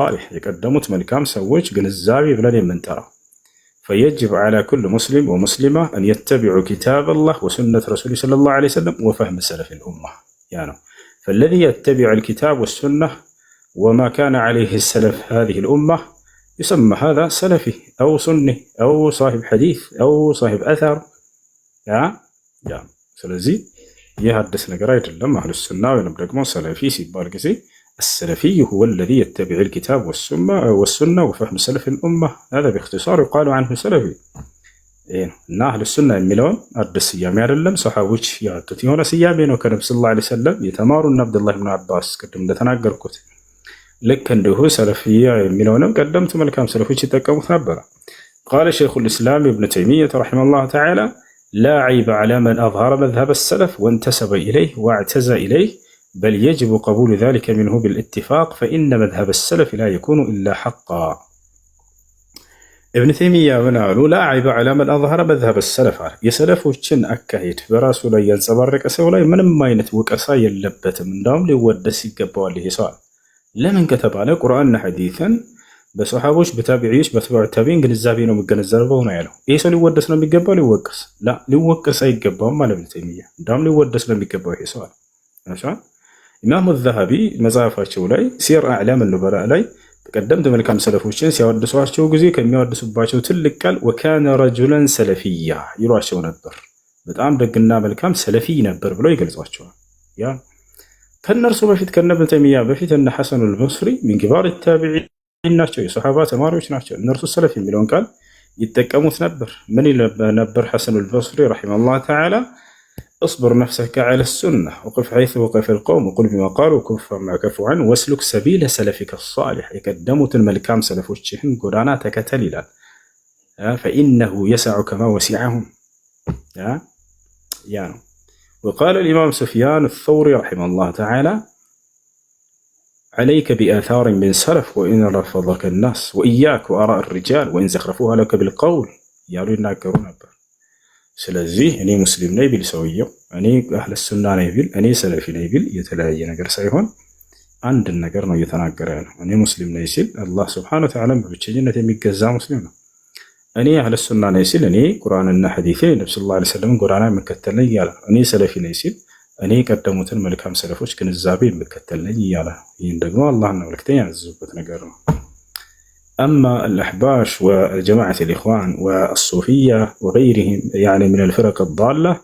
ሷሊህ የቀደሙት መልካም ሰዎች ግንዛቤ ብለን የምንጠራው فيجب على كل مسلم ومسلمة أن يتبعوا كتاب الله وسنة رسوله صلى الله عليه وسلم وفهم سلف الأمة يعني فالذي يتبع الكتاب والسنة وما كان عليه السلف هذه الأمة يسمى هذا سلفي أو سني أو صاحب حديث أو صاحب أثر يا سلزي يهدس نقرايت لما أهل السنة ونبدأ سلفي سيبال كسي السلفي هو الذي يتبع الكتاب والسنة وفهم سلف الأمة هذا باختصار يقال عنه سلفي እና አህሉ ሱና የሚለውን አዲስ ስያሜ አይደለም ሰሃቦች ያጡት የሆነ ስያሜ ነው ከነብዩ ሰለላሁ ዐለይሂ ወሰለም የተማሩና አብዱላህ ኢብኑ አባስ ቅድም እንደተናገርኩት ልክ እንዲሁ ሰለፊያ የሚለውንም ቀደምት መልካም ሰለፎች ይጠቀሙት ነበር قال شيخ الإسلام ابن تيمية رحمه الله تعالى لا عيب على من أظهر مذهب السلف وانتسب إليه واعتزى إليه بل يجب قبول ذلك منه بالاتفاق فإن مذهب السلف لا يكون إلا حقا ابن تيمية منالو لا عيب على من أظهر مذهب السلف يسلفوا چن أكاهيد براسو لا ينصبرك سولاي من ما ينتوك أسا يلبت من دام ليودس يقبوا عليه سؤال لمن كتب على قرآن حديثا بصحابوش بتابعيش بتبع التابعين جنزابين ومجنزابون يالو إيسا ليودس لم يقبوا ليوكس لا ليوكس أي يقبوا ما ابن تيمية دام ليودس لم يقبوا عليه سؤال ماشي إمام الذهبي مزافاتشو لاي سير أعلام النبلاء لاي قدمت ملكام سلفوችን ሲያወድሷቸው ጊዜ ከሚያወድሱባቸው ትልቅ ቃል وكان رجلا سلفيا ይሏቸው ነበር በጣም ደግና መልካም ሰለፊ ነበር ብለው ይገልጿቸዋል ያ ከነርሱ በፊት ከነብን ተሚያ በፊት እነ ሐሰን አልበስሪ من كبار التابعين ናቸው የሱሐባ ተማሪዎች ናቸው እነርሱ ሰለፊ የሚለውን ቃል ይጠቀሙት ነበር ምን ነበር ሐሰን አልበስሪ رحمه الله تعالى اصبر نفسك على السنة وقف حيث وقف القوم وقل بما قالوا وكف ما كفوا عنه واسلك سبيل سلفك الصالح يقدموا الملكام سلفوچهن غدانا تكتل ይላል فإنه يسعك ما وسعهم يعني وقال الإمام سفيان الثوري رحمه الله تعالى عليك بآثار من سلف وإن رفضك الناس وإياك وآراء الرجال وإن زخرفوها لك بالقول يالو يناገሩ ነበር ስለዚህ እኔ ሙስሊም ነኝ ቢል ሰውየው እኔ አህለ ሱና ነኝ ቢል እኔ ሰለፊ ነኝ ቢል የተለያየ ነገር ሳይሆን አንድ ነገር ነው እየተናገረ ያለው እኔ ሙስሊም ነኝ ሲል አላህ Subhanahu Wa Ta'ala በብቸኝነት የሚገዛ ሙስሊም ነው እኔ አህለ ሱና ነኝ ሲል እኔ ቁርአንና ሐዲስ ነብዩ ሰለላሁ ዐለይሂ ወሰለም ጎዳና የምከተል ነኝ ይላል እኔ ሰለፊ ነኝ ሲል እኔ ቀደሙትን መልካም ሰለፎች ግንዛቤ የምከተል ነኝ ይላል ይሄን ደግሞ አላህና መልእክተኛ ያዘዙበት ነገር ነው أما الأحباش وجماعة الإخوان والصوفية وغيرهم يعني من الفرق الضالة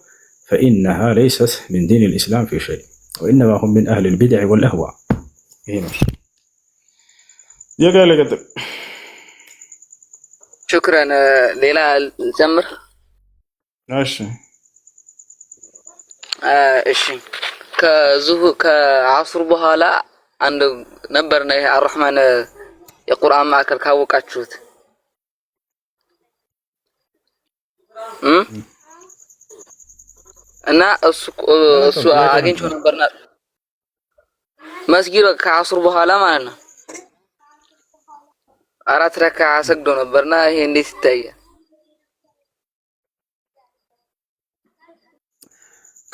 فإنها ليست من دين الإسلام في شيء وإنما هم من أهل البدع والأهواء يقال لك شكرا ليلى الجمر ماشي እሺ ከዓصر በኋላ አንድ ነበርና ይሄ አርህማን የቁርአን ማዕከል ካወቃችሁት እና እሱ አግኝቼው ነበርና መስጊድ ከዓصر በኋላ ማለት ነው 4 ረካዓ ሰግዶ ነበርና ይሄ እንዴት ይታያል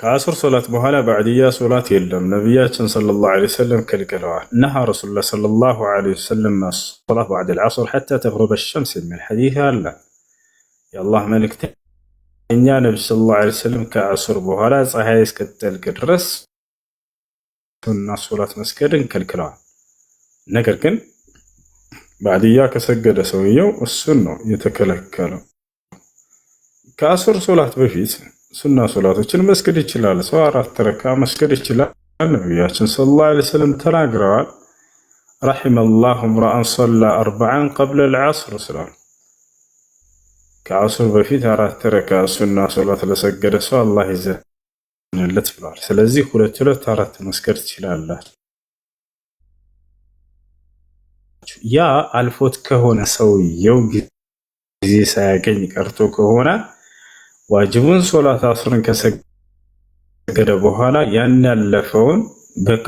ከዓصر ሶላት በኋላ ባዕድያ ሶላት የለም ነብያችን ሰለላሁ ዐለይሂ ወሰለም ከልክለዋል ነሃ ረሱላህ ሰለላሁ ዐለይሂ ወሰለም ሶላት بعد العصر حتى تغرب الشمس من الحديث አለ የአላህ መልእክተኛ ነብዩ ሰለላሁ ዐለይሂ ወሰለም ከዓصر በኋላ ፀሐይ እስከጠልቅ ድረስ ሱና ሶላት መስገድን ከልክለዋል ነገር ግን ባዕድያ ከሰገደ ሰውየው እሱን ነው የተከለከለው ከዓصር ሶላት በፊት ሱና ሶላቶችን መስገድ ይችላል ሰው 4 ረካ መስገድ ይችላል ነብያችን ሰለላሁ ዐለይሂ ወሰለም ተናግረዋል رحم الله امرأ صلى 4 قبل العصر سلام ከዓصር በፊት 4 ረካ ሱና ሶላት ለሰገደ ሰው አላህ ይዘንለት ብሏል ስለዚህ 2 4 መስገድ ይችላል ያ አልፎት ከሆነ ሰውየው ጊዜ ሳያገኝ ቀርቶ ከሆነ ዋጅቡን ሶላት ዓصርን ከሰገደ በኋላ ያን ያለፈውን በቃ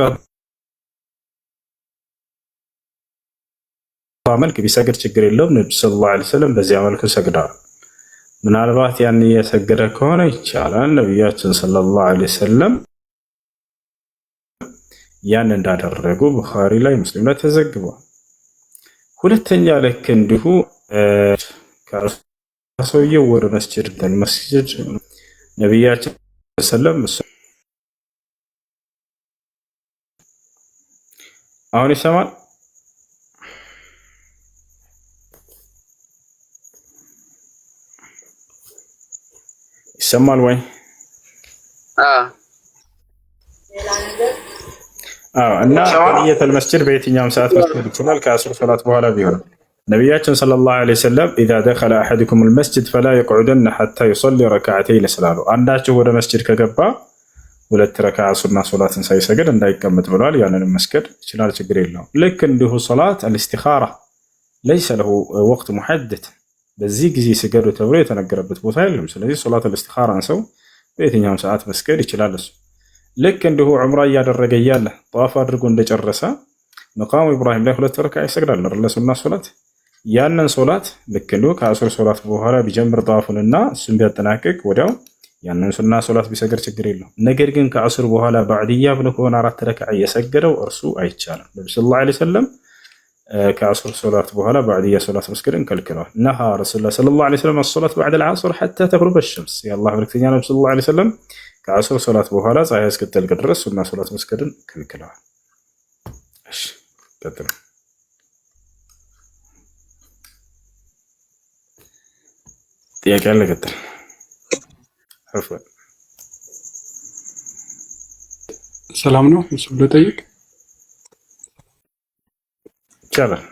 መልክ ቢሰግድ ችግር የለውም ነብዩ ሰለላሁ ዐለይሂ ወሰለም በዚያ መልኩ ሰግደዋል ምናልባት ያን የሰገደ ከሆነ ይቻላል ነብያችን ሰለላሁ ዐለይሂ ወሰለም ያን እንዳደረጉ ቡኻሪ ላይ ሙስሊም ላይ ተዘግቧል ሁለተኛ ልክ እንዲሁ ከሰውየው ወደ መስጂድ ነቢያችን ሰለም አሁን ይሰማል? ይሰማል ወይ? እና ተህiyyatul መስጂድ በየትኛውም ሰዓት መስጊድ ይችላል ከአስር ሶላት በኋላ ቢሆን ነቢያችን ሰለላሁ ዐለይሂ ወሰለም إذا دخل أحدكم المسجد فلا يقعدن حتى يصلي ركعتين ስላሉ አንዳችሁ ወደ መስጂድ ከገባ ሁለት ረካዓ ሱና ሶላትን ሳይሰግድ እንዳይቀመጥ ብለዋል። ያንንም መስገድ ይችላል፣ ችግር የለውም። ልክ እንዲሁ ሶላት الاستخارة ليس له وقت محدد በዚህ ጊዜ ስገዱ ተብሎ የተነገረበት ቦታ የለም። ስለዚህ ሶላት الاستخارة ሰው በየትኛውም ሰዓት መስገድ ይችላል። እሱ ልክ እንዲሁ ዑምራ እያደረገ እያለ ጧፍ አድርጎ እንደጨረሰ መቃሙ ኢብራሂም ላይ ሁለት ረካዓ ይሰግዳል አይደል? ሱና ሶላት ያንን ሶላት ልክ እንዲሁ ከአስር ሶላት በኋላ ቢጀምር ጧፉንና እሱን ቢያጠናቅቅ ወዲያው ያንን ሱና ሶላት ቢሰግድ ችግር የለውም። ነገር ግን ከአስር በኋላ ባዕድያ ብሎ ከሆነ አራት ረካዓ እየሰገደው እርሱ አይቻልም። ነብዩ ሰለላሁ ዐለይሂ ወሰለም ከአስር ሶላት በኋላ ባዕድያ ሶላት መስገድን ከልክለዋል። ነሃ ረሱሉላህ ሰለላሁ ዐለይሂ ወሰለም አስ-ሶላት በዕደ አል-ዐስር ሐታ ተግሩበ አሽ-ሸምስ። የአላህ መልእክተኛ ነብዩ ሰለላሁ ዐለይሂ ወሰለም ከአስር ሶላት በኋላ ፀሐይ እስክትጠልቅ ድረስ ሱና ሶላት መስገድን ከልክለዋል። እሺ ቀጥሉ። ጥያቄ አለ? ቀጥል። ሰላም ነው። እሱ ልጠይቅ ይቻላል?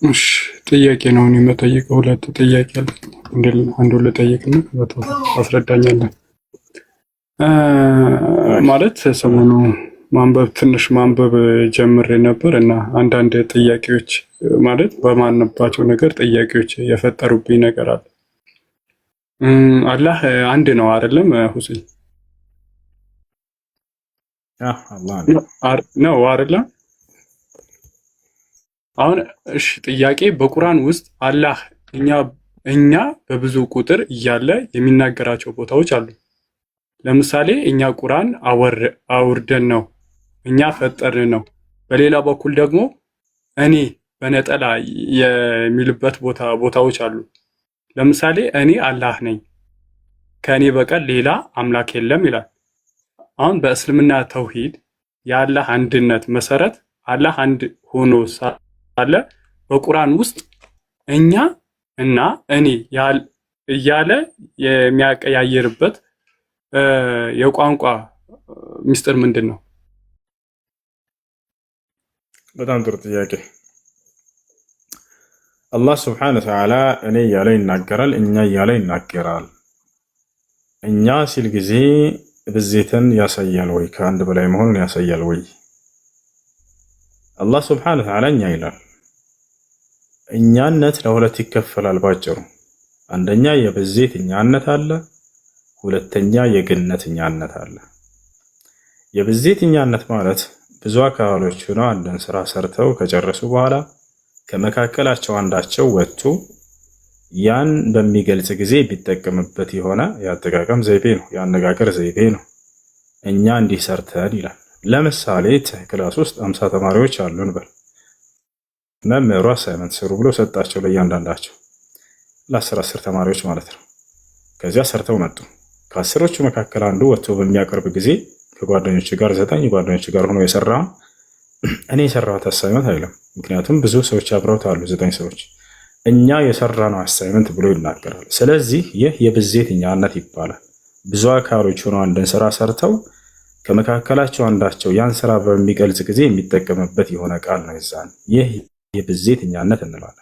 እሺ ጥያቄ ነው። እኔ የምጠይቀው ሁለት ጥያቄ አለ። አንዱን ልጠይቅና አስረዳኛለህ። ማለት ሰሞኑ ትንሽ ማንበብ ጀምሬ ነበር እና አንዳንድ ጥያቄዎች ማለት በማንባቸው ነገር ጥያቄዎች የፈጠሩብኝ ነገር አለ። አላህ አንድ ነው አይደለም ሁሴን? ነው አይደለም? አሁን እሺ ጥያቄ በቁርአን ውስጥ አላህ እኛ በብዙ ቁጥር እያለ የሚናገራቸው ቦታዎች አሉ። ለምሳሌ እኛ ቁርአን አውርደን ነው፣ እኛ ፈጠርን ነው። በሌላ በኩል ደግሞ እኔ በነጠላ የሚልበት ቦታዎች አሉ። ለምሳሌ እኔ አላህ ነኝ፣ ከእኔ በቀር ሌላ አምላክ የለም ይላል። አሁን በእስልምና ተውሂድ የአላህ አንድነት መሰረት አላህ አንድ ሆኖ ሳለ በቁርአን ውስጥ እኛ እና እኔ እያለ የሚያቀያየርበት የቋንቋ ሚስጥር ምንድን ነው? በጣም ጥሩ ጥያቄ። አላህ ስብሐነ ወተዓላ እኔ እያለ ይናገራል፣ እኛ እያለ ይናገራል። እኛ ሲል ጊዜ ብዜትን ያሳያል ወይ? ከአንድ በላይ መሆኑን ያሳያል ወይ? አላህ ስብሐነ ወተዓላ እኛ ይላል። እኛነት ለሁለት ይከፈላል ባጭሩ። አንደኛ የብዜት እኛነት አለ፣ ሁለተኛ የግነት እኛነት አለ። የብዜት እኛነት ማለት ብዙ አካሎች ሆነው አንድን ስራ ሰርተው ከጨረሱ በኋላ ከመካከላቸው አንዳቸው ወጥቶ ያን በሚገልጽ ጊዜ ቢጠቀምበት የሆነ የአጠቃቀም ዘይቤ ነው፣ የአነጋገር ዘይቤ ነው። እኛ እንዲህ ሰርተን ይላል። ለምሳሌ ክላስ ውስጥ 50 ተማሪዎች አሉን በል። መምህሩ አሳይመንት ስሩ ብሎ ሰጣቸው ለእያንዳንዳቸው ለ10 ተማሪዎች ማለት ነው። ከዚያ ሰርተው መጡ። ከአስሮቹ መካከል አንዱ ወጥቶ በሚያቀርብ ጊዜ ከጓደኞች ጋር 9 ጓደኞች ጋር ሆኖ የሰራው እኔ የሰራሁት አሳይመንት አይደለም። ምክንያቱም ብዙ ሰዎች አብረውት አሉ፣ 9 ሰዎች። እኛ የሰራነው አሳይመንት ብሎ ይናገራል። ስለዚህ ይህ የብዜት እኛነት ይባላል። ብዙ አካሎች ሆነው አንድን ስራ ሰርተው ከመካከላቸው አንዳቸው ያን ስራ በሚገልጽ ጊዜ የሚጠቀምበት የሆነ ቃል ነው። ይዛን ይህ የብዜት እኛነት እንለዋለን።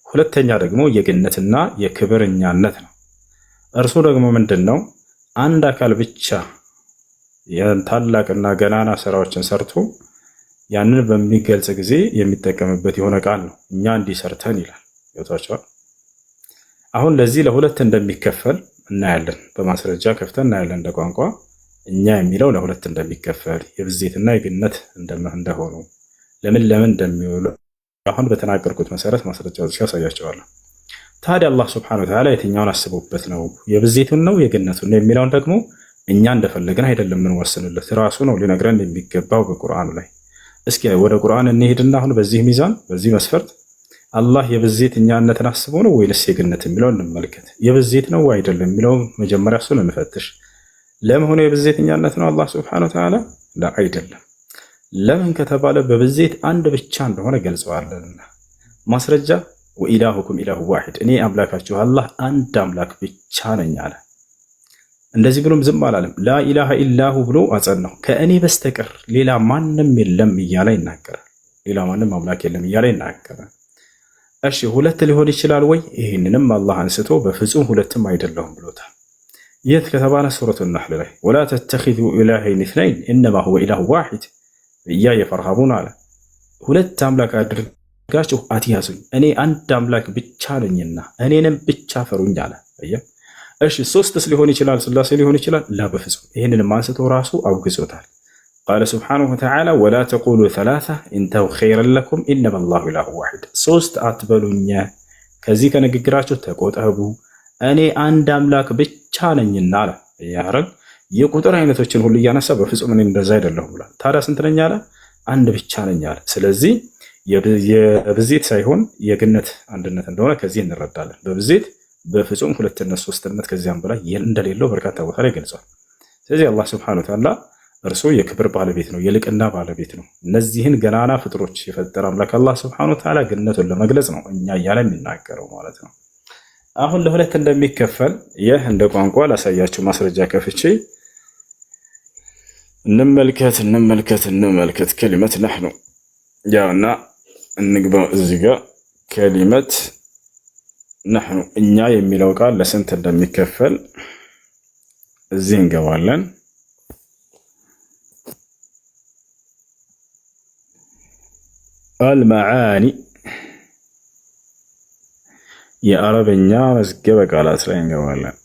ሁለተኛ ደግሞ የግነትና የክብር እኛነት ነው። እርሱ ደግሞ ምንድን ነው? አንድ አካል ብቻ ታላቅና ገናና ስራዎችን ሰርቶ ያንን በሚገልጽ ጊዜ የሚጠቀምበት የሆነ ቃል ነው። እኛ እንዲህ ሰርተን ይላል። ይወጣቸዋል። አሁን ለዚህ ለሁለት እንደሚከፈል እናያለን። በማስረጃ ከፍተን እናያለን። እንደ ቋንቋ እኛ የሚለው ለሁለት እንደሚከፈል የብዜትና የግነት እንደሆኑ ለምን እንደሚውሉ አሁን በተናገርኩት መሰረት ማስረጃዎች ያሳያቸዋለሁ። ታዲያ አላህ ሱብሓነሁ ወተዓላ የትኛውን አስቦበት ነው የብዜቱን ነው የግነቱን ነው የሚለውን ደግሞ እኛ እንደፈለግን አይደለም የምንወስንለት፣ ራሱ ነው ሊነግረን የሚገባው በቁርአኑ ላይ። እስኪ ወደ ቁርአን እንሄድና አሁን በዚህ ሚዛን በዚህ መስፈርት አላህ የብዜትኛነትን አስቦ ነው ወይስ የግነት የሚለውን እንመልከት። የብዜት ነው አይደለም የሚለው መጀመሪያ እሱን እንፈትሽ። ለመሆኑ የብዜትኛነት ነው አላህ ሱብሓነሁ ወተዓላ? አይደለም። ለምን ከተባለ በብዜት አንድ ብቻ እንደሆነ ገልጸዋልና። ማስረጃ ወኢላሁኩም ኢላሁ ዋሂድ፣ እኔ አምላካችሁ አላህ አንድ አምላክ ብቻ ነኝ አለ። እንደዚህ ብሎም ዝም አላለም። ላኢላሃ ኢላሁ ብሎ አጸናው። ከእኔ በስተቀር ሌላ ማንም የለም እያለ ይናገራል። ሌላ ማንም አምላክ የለም እያለ ይናገራል። እሺ ሁለት ሊሆን ይችላል ወይ? ይህንንም አላህ አንስቶ በፍጹም ሁለትም አይደለሁም ብሎታል። የት ከተባለ ሱረቱ ነህል ላይ ወላ ተተኺዙ ኢላሀይን ኢስነይን ኢነማ ሁወ ኢላሁ ዋሂድ ኢያየ ፈርሀቡን አለ። ሁለት አምላክ አድርጋችሁ አትያዙኝ፣ እኔ አንድ አምላክ ብቻ ነኝና እኔንም ብቻ ፈሩኝ አለ። እሺ ሶስትስ ሊሆን ይችላል? ስላሴ ሊሆን ይችላል? ላ በፍጹም። ይህንንም አንስቶ ራሱ አውግዞታል። ቃለ ስብሓነሁ ወተዓላ ወላ ተቁሉ ሰላሳ ኢንተሁ ኸይረን ለኩም ኢነማ አላሁ ኢላሁ ዋሂድ፣ ሶስት አትበሉኝ፣ ከዚህ ከንግግራችሁ ተቆጠቡ፣ እኔ አንድ አምላክ ብቻ ነኝና አለ። ያረግ የቁጥር አይነቶችን ሁሉ እያነሳ በፍጹም እኔ እንደዛ አይደለሁም ብሏል። ታዲያ ስንት ነኝ አለ? አንድ ብቻ ነኝ አለ። ስለዚህ የብዜት ሳይሆን የግነት አንድነት እንደሆነ ከዚህ እንረዳለን። በብዜት በፍጹም ሁለትነት ሶስትነት ከዚያም በላይ እንደሌለው በርካታ ቦታ ላይ ገልጿል። ስለዚህ አላህ ሱብሓነሁ ወተዓላ እርሱ የክብር ባለቤት ነው፣ የልቅና ባለቤት ነው። እነዚህን ገናና ፍጥሮች የፈጠረ አምላክ አላህ ሱብሓነሁ ወተዓላ ግንነቱን ለመግለጽ ነው እኛ እያለ የሚናገረው ማለት ነው። አሁን ለሁለት እንደሚከፈል ይህ እንደ ቋንቋ ላሳያችሁ ማስረጃ ከፍቼ እንመልከት። ከሊመት ነሕኑ ያውና እንግባው እዚህ ጋር ከሊመት ነሕኑ እኛ የሚለው ቃል ለስንት እንደሚከፈል እዚህ እንገባለን። አልመዓኒ የአረበኛ መዝገበ ቃላት ላይ እንገባለን።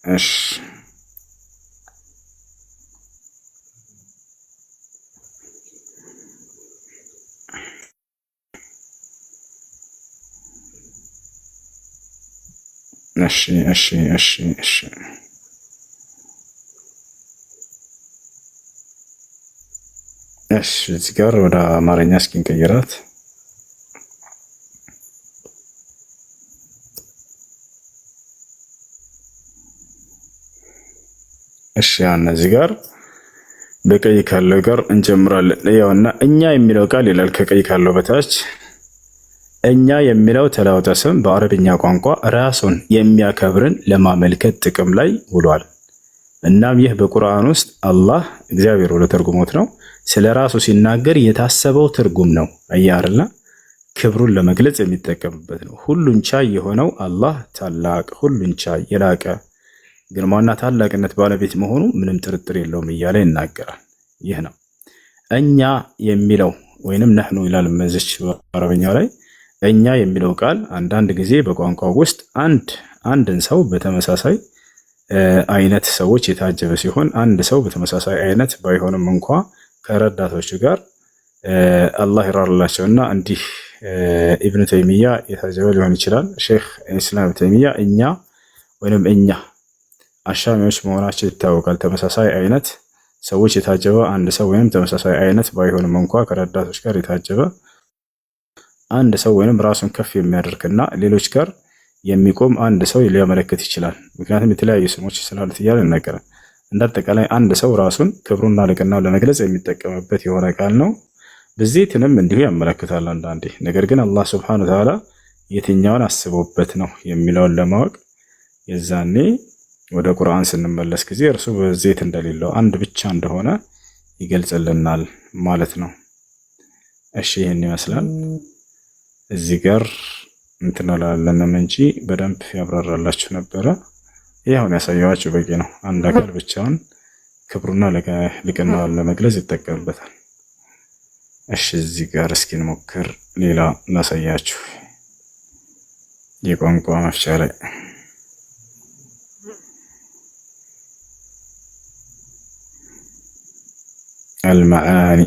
እሺ እዚህ ጋር ወደ አማርኛ እስኪ እንቀይራት። እዚህ ጋር በቀይ ካለው ጋር እንጀምራለን። ያውና እኛ የሚለው ቃል ይላል ከቀይ ካለው በታች እኛ የሚለው ተለዋዋጭ ስም በአረብኛ ቋንቋ ራሱን የሚያከብርን ለማመልከት ጥቅም ላይ ውሏል። እናም ይህ በቁርአን ውስጥ አላህ እግዚአብሔር ወደ ተርጉሞት ነው ስለ ራሱ ሲናገር የታሰበው ትርጉም ነው። አያርላ ክብሩን ለመግለጽ የሚጠቀምበት ነው። ሁሉን ቻይ የሆነው አላህ ታላቅ፣ ሁሉን ቻይ፣ የላቀ ግርማና ታላቅነት ባለቤት መሆኑ ምንም ጥርጥር የለውም እያለ ይናገራል። ይህ ነው እኛ የሚለው ወይንም ነህኑ ይላል መዝች በአረበኛው ላይ እኛ የሚለው ቃል አንዳንድ ጊዜ በቋንቋው ውስጥ አንድን ሰው በተመሳሳይ አይነት ሰዎች የታጀበ ሲሆን አንድ ሰው በተመሳሳይ አይነት ባይሆንም እንኳ ከረዳቶቹ ጋር አላህ ይራራላቸውና እንዲህ ኢብኑ ተይሚያ የታጀበ ሊሆን ይችላል። ሼክ ኢስላም ተይሚያ እኛ ወይንም እኛ አሻሚዎች መሆናቸው ይታወቃል። ተመሳሳይ አይነት ሰዎች የታጀበ አንድ ሰው ወይንም ተመሳሳይ አይነት ባይሆንም እንኳ ከረዳቶች ጋር የታጀበ አንድ ሰው ወይንም ራሱን ከፍ የሚያደርግና ሌሎች ጋር የሚቆም አንድ ሰው ሊያመለክት ይችላል። ምክንያቱም የተለያዩ ስሞች ስላሉት እያለ ይናገራል። እንዳጠቃላይ አንድ ሰው ራሱን ክብሩና ልቅናው ለመግለጽ የሚጠቀምበት የሆነ ቃል ነው። ብዜትንም እንዲሁ ያመለክታል አንዳንዴ። ነገር ግን አላህ ሱብሓነሁ ወተዓላ የትኛውን አስቦበት ነው የሚለውን ለማወቅ የዛኔ ወደ ቁርአን ስንመለስ ጊዜ እርሱ ብዜት እንደሌለው አንድ ብቻ እንደሆነ ይገልጽልናል ማለት ነው። እሺ ይህን ይመስላል። እዚህ ጋር እንትናላለንም እንጂ በደንብ ያብራራላችሁ ነበረ። ይህ አሁን ያሳየዋችሁ በቂ ነው። አንድ አካል ብቻውን ክብሩና ልቅናውን ለመግለጽ ይጠቀምበታል። እሺ እዚህ ጋር እስኪ እንሞክር። ሌላ ላሳያችሁ የቋንቋ መፍቻ ላይ አልመዓኒ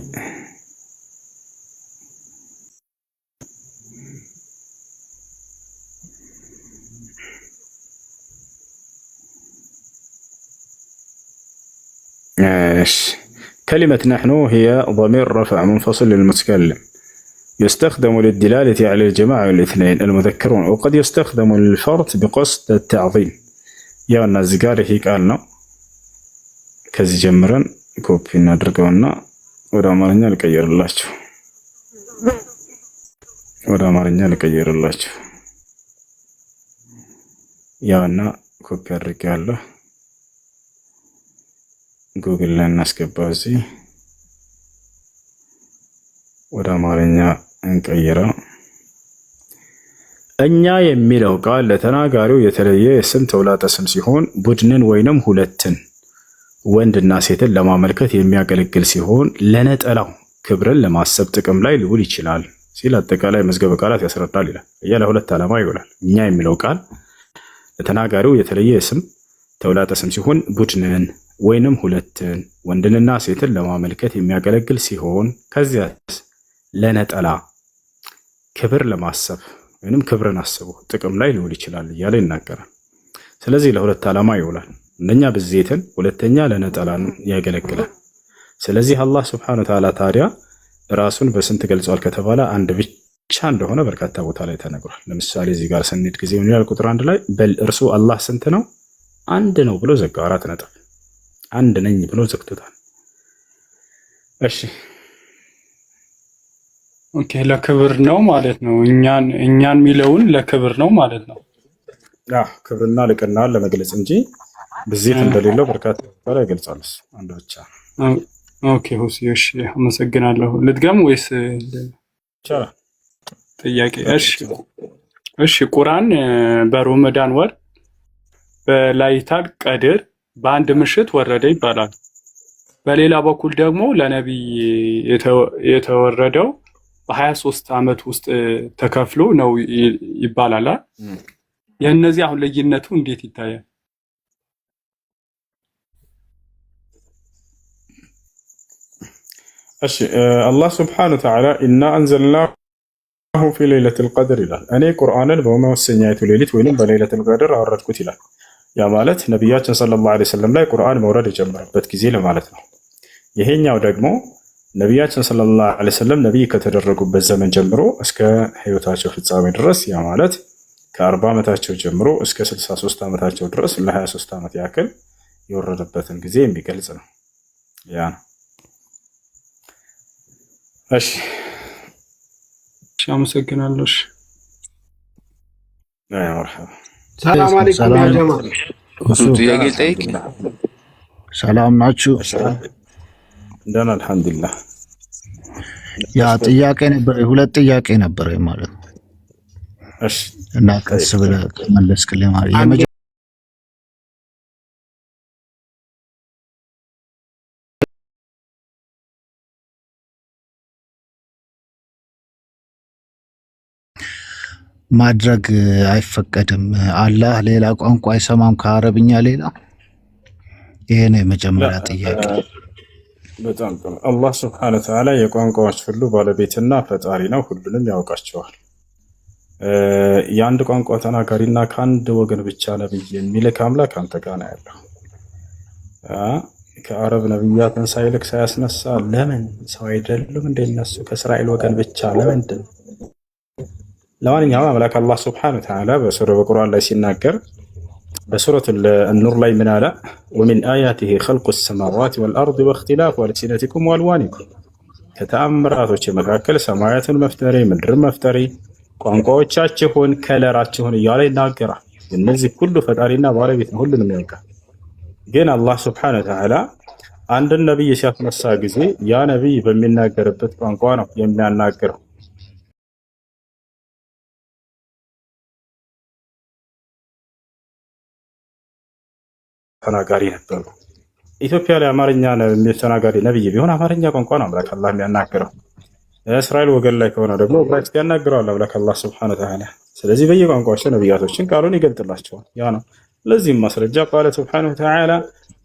كلمة نحن هي ضمير رفع منفصل للمتكلم يستخدم للدلالة على الجماعة والاثنين المذكرون وقد يستخدم للفرد بقصد التعظيم يا الناس قال هيك قالنا كزي جمرن كوبي نادرقونا ودا أمارنيا لكير الله ودا أمارنيا لكير الله يا النا كوبي الرجال جوجل لنا سكبازي ወደ አማርኛ እንቀይረው። እኛ የሚለው ቃል ለተናጋሪው የተለየ የስም ተውላጠ ስም ሲሆን ቡድንን ወይንም ሁለትን ወንድና ሴትን ለማመልከት የሚያገለግል ሲሆን ለነጠላው ክብርን ለማሰብ ጥቅም ላይ ሊውል ይችላል ሲል አጠቃላይ መዝገበ ቃላት ያስረዳል ይላል። ለሁለት ዓላማ ይውላል። እኛ የሚለው ቃል ለተናጋሪው የተለየ የስም ተውላጠ ስም ሲሆን ቡድንን ወይንም ሁለትን ወንድንና ሴትን ለማመልከት የሚያገለግል ሲሆን ከዚያ ለነጠላ ክብር ለማሰብ ወይንም ክብርን አስቡ ጥቅም ላይ ሊውል ይችላል እያለ ይናገራል። ስለዚህ ለሁለት ዓላማ ይውላል። አንደኛ ብዜትን፣ ሁለተኛ ለነጠላን ያገለግላል። ስለዚህ አላህ ሱብሓነሁ ወተዓላ ታዲያ ራሱን በስንት ገልጿል ከተባለ አንድ ብቻ እንደሆነ በርካታ ቦታ ላይ ተነግሯል። ለምሳሌ እዚህ ጋር ስንሄድ ጊዜ ምን ይላል? ቁጥር 1 ላይ በል እርሱ አላህ ስንት ነው? አንድ ነው ብሎ ዘጋ። 4 ነጥብ አንድ ነኝ ብሎ ዘግቶታል። እሺ ኦኬ፣ ለክብር ነው ማለት ነው። እኛን የሚለውን ለክብር ነው ማለት ነው። ክብርና ልቅና ለመግለጽ እንጂ ብዜት እንደሌለው በርካታ ቦታ ይገልጻል። አንድ ብቻ። ኦኬ ሁሲ፣ እሺ አመሰግናለሁ። ልድገም ወይስ ጥያቄ? እሺ ቁርአን በረመዳን ወር በላይታል ቀድር በአንድ ምሽት ወረደ ይባላል። በሌላ በኩል ደግሞ ለነብይ የተወረደው በ23 ዓመት ውስጥ ተከፍሎ ነው ይባላል። የእነዚህ አሁን ልዩነቱ እንዴት ይታያል? እሺ አላህ ሱብሓነሁ ወተዓላ ኢና አንዘልናሁ ፊ ለይለቲል ቀድር ይላል። እኔ ቁርአንን በመወሰኛይቱ ሌሊት ወይንም በለይለቱል ቀድር አወረድኩት ይላል። ያ ማለት ነብያችን ሰለላሁ ዐለይሂ ወሰለም ላይ ቁርአን መውረድ የጀመረበት ጊዜ ለማለት ነው። ይሄኛው ደግሞ ነብያችን ሰለላሁ ዐለይሂ ወሰለም ነብይ ከተደረጉበት ዘመን ጀምሮ እስከ ህይወታቸው ፍጻሜ ድረስ ያ ማለት ከ40 ዓመታቸው ጀምሮ እስከ 63 ዓመታቸው ድረስ ለ23 ዓመት ያክል የወረደበትን ጊዜ የሚገልጽ ነው። ያ ነው። እሺ አመሰግናለሁ። መርሐባ። ሰላም አለይኩም ያ ጀማ። ጥያቄ ጠይቅ። ሰላም ናችሁ? ደህና አልሐምዱሊላህ። ያ ጥያቄ ነበር፣ ሁለት ጥያቄ ነበር ማለት ነው። እሺ እና ቀስ ብለህ መለስክልኝ ማለት ማድረግ አይፈቀድም። አላህ ሌላ ቋንቋ አይሰማም ከአረብኛ ሌላ? ይሄ ነው የመጀመሪያ ጥያቄ። በጣም ጥሩ። አላህ ሱብሓነሁ ወተዓላ የቋንቋዎች ሁሉ ባለቤትና ፈጣሪ ነው፣ ሁሉንም ያውቃቸዋል። የአንድ ቋንቋ ተናጋሪና ከአንድ ወገን ብቻ ነብይ የሚልክ አምላክ አንተ ጋር ነው ያለው። ከአረብ ነብያትን ሳይልክ ሳያስነሳ ለምን ሰው አይደሉም እንደነሱ ከእስራኤል ወገን ብቻ ለምንድን? ለማንኛውም አምላክ አላህ ሱብሓነሁ ወተዓላ በቁርአን ላይ ሲናገር በሱረት አኑር ላይ ምን አለ? ወሚን አያቲሂ ኸልቁ ሰማዋት ወልአርድ ወእኽቲላፉ አልሲነቲኩም ወአልዋኒኩም፣ ከተአምራቶች መካከል ሰማያትን መፍጠሬ ምድርን መፍጠሬ ቋንቋዎቻችሁን ከለራችሁን እያለ ይናገራል። እነዚህ ሁሉ ፈጣሪና ባለቤት ነው፣ ሁሉንም ያውቃል። ግን አላህ ሱብሓነሁ ወተዓላ አንድን ነብይ ሲያስነሳ ጊዜ ያ ነብይ በሚናገርበት ቋንቋ ነው የሚያናግረው። ተናጋሪ ነበሩ። ኢትዮጵያ ላይ አማርኛ ተናጋሪ ነብይ ቢሆን አማርኛ ቋንቋ ነው አምላክ አላህ የሚያናግረው። እስራኤል ወገን ላይ ከሆነ ደግሞ ዕብራይስጥ ያናግረዋል አምላክ አላህ ሱብሓነሁ ወተዓላ። ስለዚህ በየቋንቋቸው ነብያቶችን ቃሉን ይገልጥላቸዋል። ያ ነው። ለዚህም ማስረጃ ቃለ ሱብሓነሁ ወተዓላ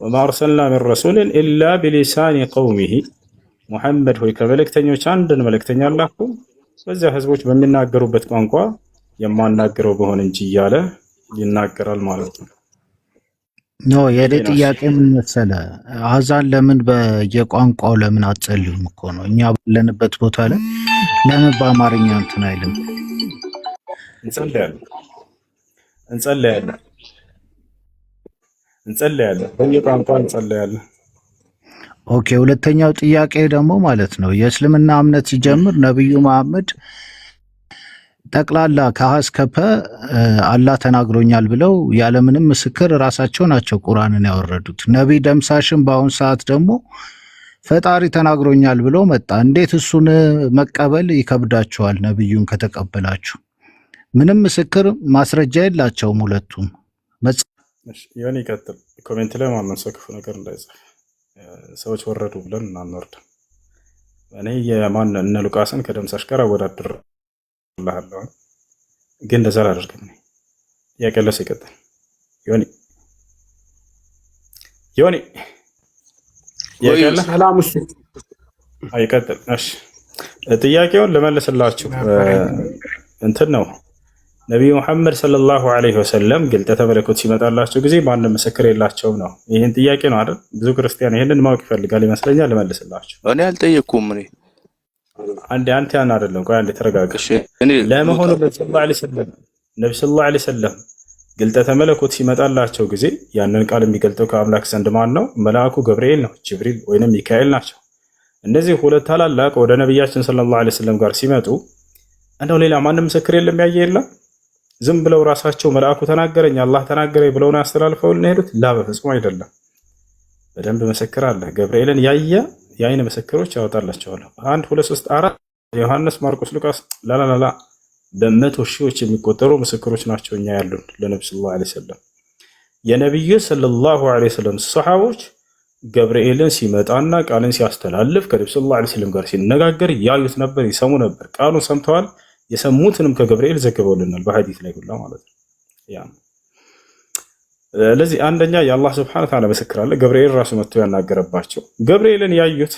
ወማ አርሰልና ሚን ረሱሊን ኢላ ቢሊሳኒ ቀውሚሂ፣ ሙሐመድ ሆይ ከመልእክተኞች አንድን መልእክተኛ አላኩም በዚያ ህዝቦች በሚናገሩበት ቋንቋ የማናገረው በሆን እንጂ እያለ ይናገራል ማለት ነው። ኖ የኔ ይሄ ነው። እሺ ጥያቄ ምን መሰለህ? አዛን ለምን በየቋንቋው ለምን አትጸልዩም እኮ ነው። እኛ ባለንበት ቦታ ላይ ለምን በአማርኛ እንትን አይልም? እንጸልያለን እንጸልያለን እንጸልያለን በየቋንቋ እንጸልያለን። ኦኬ። ሁለተኛው ጥያቄ ደግሞ ማለት ነው የእስልምና እምነት ሲጀምር ነብዩ መሐመድ ጠቅላላ ከሀ እስከ ፐ አላህ ተናግሮኛል ብለው ያለምንም ምስክር ራሳቸው ናቸው ቁርአንን ያወረዱት። ነቢይ ደምሳሽን በአሁን ሰዓት ደግሞ ፈጣሪ ተናግሮኛል ብሎ መጣ። እንዴት እሱን መቀበል ይከብዳቸዋል? ነብዩን ከተቀበላችሁ ምንም ምስክር ማስረጃ የላቸውም ሁለቱም። ይሁን ይቀጥል። ኮሜንት ላይ ማንም ሰው ክፉ ነገር እንዳይጽፍ። ሰዎች ወረዱ ብለን እናንወርድም። እኔ የማን እነ ሉቃስን ከደምሳሽ ጋር አወዳድርልሃለሁ፣ ግን እንደዛ አላደርግም። ያቀለሰ ይቀጥል። ዮኒ ያቀለ ሰላም እሱ አይቀጥል። እሺ ጥያቄውን ልመልስላችሁ። እንትን ነው ነቢዩ ሙሐመድ ሰለላሁ ዐለይሂ ወሰለም ግልጠተ መለኮት ሲመጣላቸው ጊዜ ማንም ምስክር የላቸውም ነው። ይህን ጥያቄ ነው አይደል? ብዙ ክርስቲያን ይህንን ማወቅ ይፈልጋል ይመስለኛል። ልመልስላችሁ። እኔ አልጠየቅኩም። አንተ ያን አይደለም። ቆይ አንዴ ተረጋጋ። ለመሆኑ ነብዩ ሰለላሁ ዐለይሂ ወሰለም ግልጠተ መለኮት ሲመጣላቸው ጊዜ ያንን ቃል የሚገልጠው ከአምላክ ዘንድ ማን ነው? መልአኩ ገብርኤል ነው፣ ጅብሪል ወይንም ሚካኤል ናቸው። እነዚህ ሁለት ታላላቅ ወደ ነቢያችን ሰለላሁ ዐለይሂ ወሰለም ጋር ሲመጡ እንደው ሌላ ማንም ምስክር የለም ያየ የለም። ዝም ብለው ራሳቸው መልአኩ ተናገረኝ አላህ ተናገረኝ ብለው ነው ያስተላልፈው ሄዱት? ላ በፍጹም አይደለም። በደንብ ምስክር አለ። ገብርኤልን ያየ የአይን ምስክሮች ያወጣላቸዋል። 1 2 3 4 ዮሐንስ፣ ማርቆስ፣ ሉቃስ ላላላላ በመቶ ሺዎች የሚቆጠሩ ምስክሮች ናቸው እኛ ያሉን ለነብዩ ሰለላሁ ዐለይሂ ወሰለም። የነብዩ ሰለላሁ ዐለይሂ ወሰለም ሰሃቦች ገብርኤልን ሲመጣና ቃልን ሲያስተላልፍ ከነብዩ ሰለላሁ ዐለይሂ ወሰለም ጋር ሲነጋገር ያዩት ነበር፣ ይሰሙ ነበር። ቃሉን ሰምተዋል። የሰሙትንም ከገብርኤል ዘግበውልናል በሐዲስ ላይ ሁላ ማለት ነው። ያ ለዚህ አንደኛ የአላህ Subhanahu Wa Ta'ala ምስክር አለ። ገብርኤል ራሱ መጥቶ ያናገረባቸው። ገብርኤልን ያዩት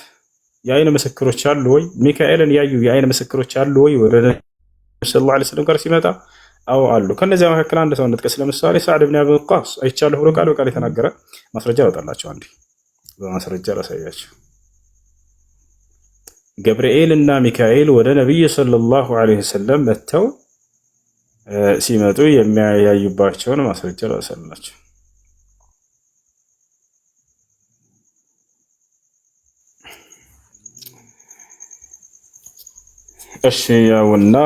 የአይን ምስክሮች አሉ ወይ? ሚካኤልን ያዩ የአይን ምስክሮች አሉ ወይ? ወደ ሰለላሁ ዐለይሂ ወሰለም ጋር ሲመጣ አው አሉ። ከነዚያ መካከል አንድ ሰው እንጥቀስ። ለምሳሌ ሰዓድ ኢብኑ አቢ ወቃስ አይቻለሁ ብሎ ቃል በቃል የተናገረ ማስረጃ ያወጣላቸው። አንዴ በማስረጃ ላሳያችሁ። ገብርኤል እና ሚካኤል ወደ ነብዩ ሰለላሁ ዐለይሂ ወሰለም መጥተው ሲመጡ የሚያያዩባቸውን ማስረጃ ላሳያችሁ። እሺ ያውና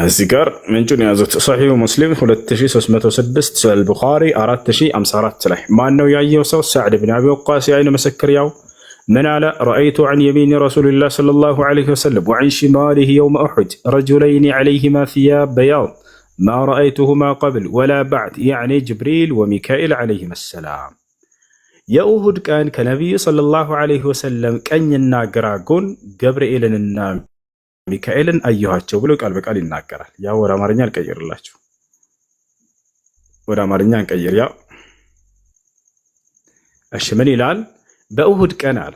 እዚህ ጋር ምንጩን ያዙት። ሰሒሁ ሙስሊም 2306 ሰል ቡኻሪ 4054 ላይ ማን ነው ያየው ሰው? ሰዕድ ብን አቢ ወቃስ የአይን ምስክር ያው ምን አለ? ረአይቱ ዐን የሚኒ ረሱሊላህ ሰለላሁ ዐለይሂ ወሰለም ወዐን ሽማሊሂ የውመ ኡሑድ ረጁለይኒ ዐለይሂማ ሲያብ በያድ ማ ረአይቱሁማ ቀብል ወላ በዕድ ያዕኒ ጅብሪል ወሚካኤል ዐለይሂም ሰላም። የኡሁድ ቀን ከነቢዩ ሰለላሁ ዐለይሂ ወሰለም ቀኝና ግራ ጎን ገብርኤልንና ሚካኤልን አየኋቸው ብሎ ቃል በቃል ይናገራል። ያው ወደ አማርኛ አልቀይርላችሁ፣ ወደ አማርኛ እንቀይር። ያው እሺ ምን ይላል? በኡሁድ ቀን አለ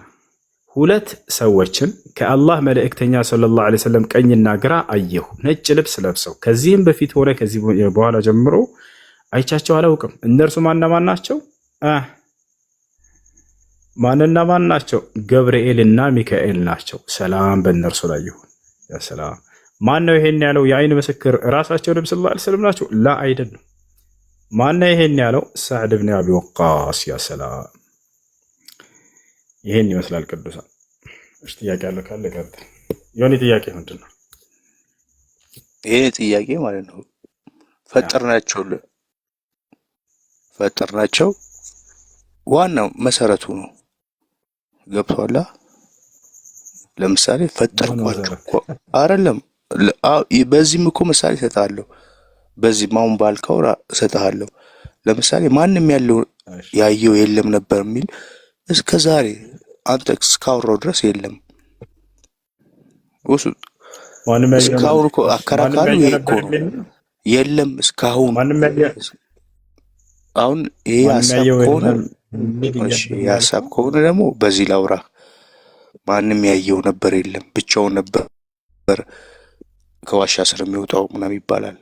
ሁለት ሰዎችን ከአላህ መልእክተኛ ሰለላሁ ዐለይሂ ወሰለም ቀኝና ግራ አየሁ፣ ነጭ ልብስ ለብሰው። ከዚህም በፊት ሆነ ከዚህ በኋላ ጀምሮ አይቻቸው አላውቅም። እነርሱ ማንና ማን ናቸው? ማንና ማን ናቸው? ገብርኤልና ሚካኤል ናቸው። ሰላም በእነርሱ ላይ ይሁን። ያ ሰላም። ማን ነው ይሄን ያለው? የአይን ምስክር ራሳቸው ነብዩ ሰለላሁ ዐለይሂ ወሰለም ናቸው? ላ አይደለም። ማን ነው ይሄን ያለው? ሰዕድ ብን አቢ ወቃስ። ያ ሰላም። ይሄን ይመስላል ቅዱሳን። እሺ ጥያቄ አለ ካለ ቀጥል። የሆነ ጥያቄ ምንድን ነው? ይሄ ጥያቄ ማለት ነው ፈጠርናቸው ዋናው መሰረቱ ነው። ገብቷላ? ለምሳሌ ፈጠርኳቸው አይደለም። በዚህም እኮ ምሳሌ እሰጥሃለሁ። በዚህ ማውን ባልከው እሰጥሃለሁ። ለምሳሌ ማንም ያየው የለም ነበር የሚል እስከ ዛሬ አንተ እስካወራው ድረስ የለም። ወሱ እስካሁን እኮ አከራካሪ ይሄ እኮ ነው። የለም እስካሁን አሁን ይሄ ሀሳብ ከሆነ እሺ፣ ሀሳብ ከሆነ ደግሞ በዚህ ላውራ። ማንም ያየው ነበር የለም፣ ብቻውን ነበር ከዋሻ ስር የሚወጣው ምናምን ይባላል።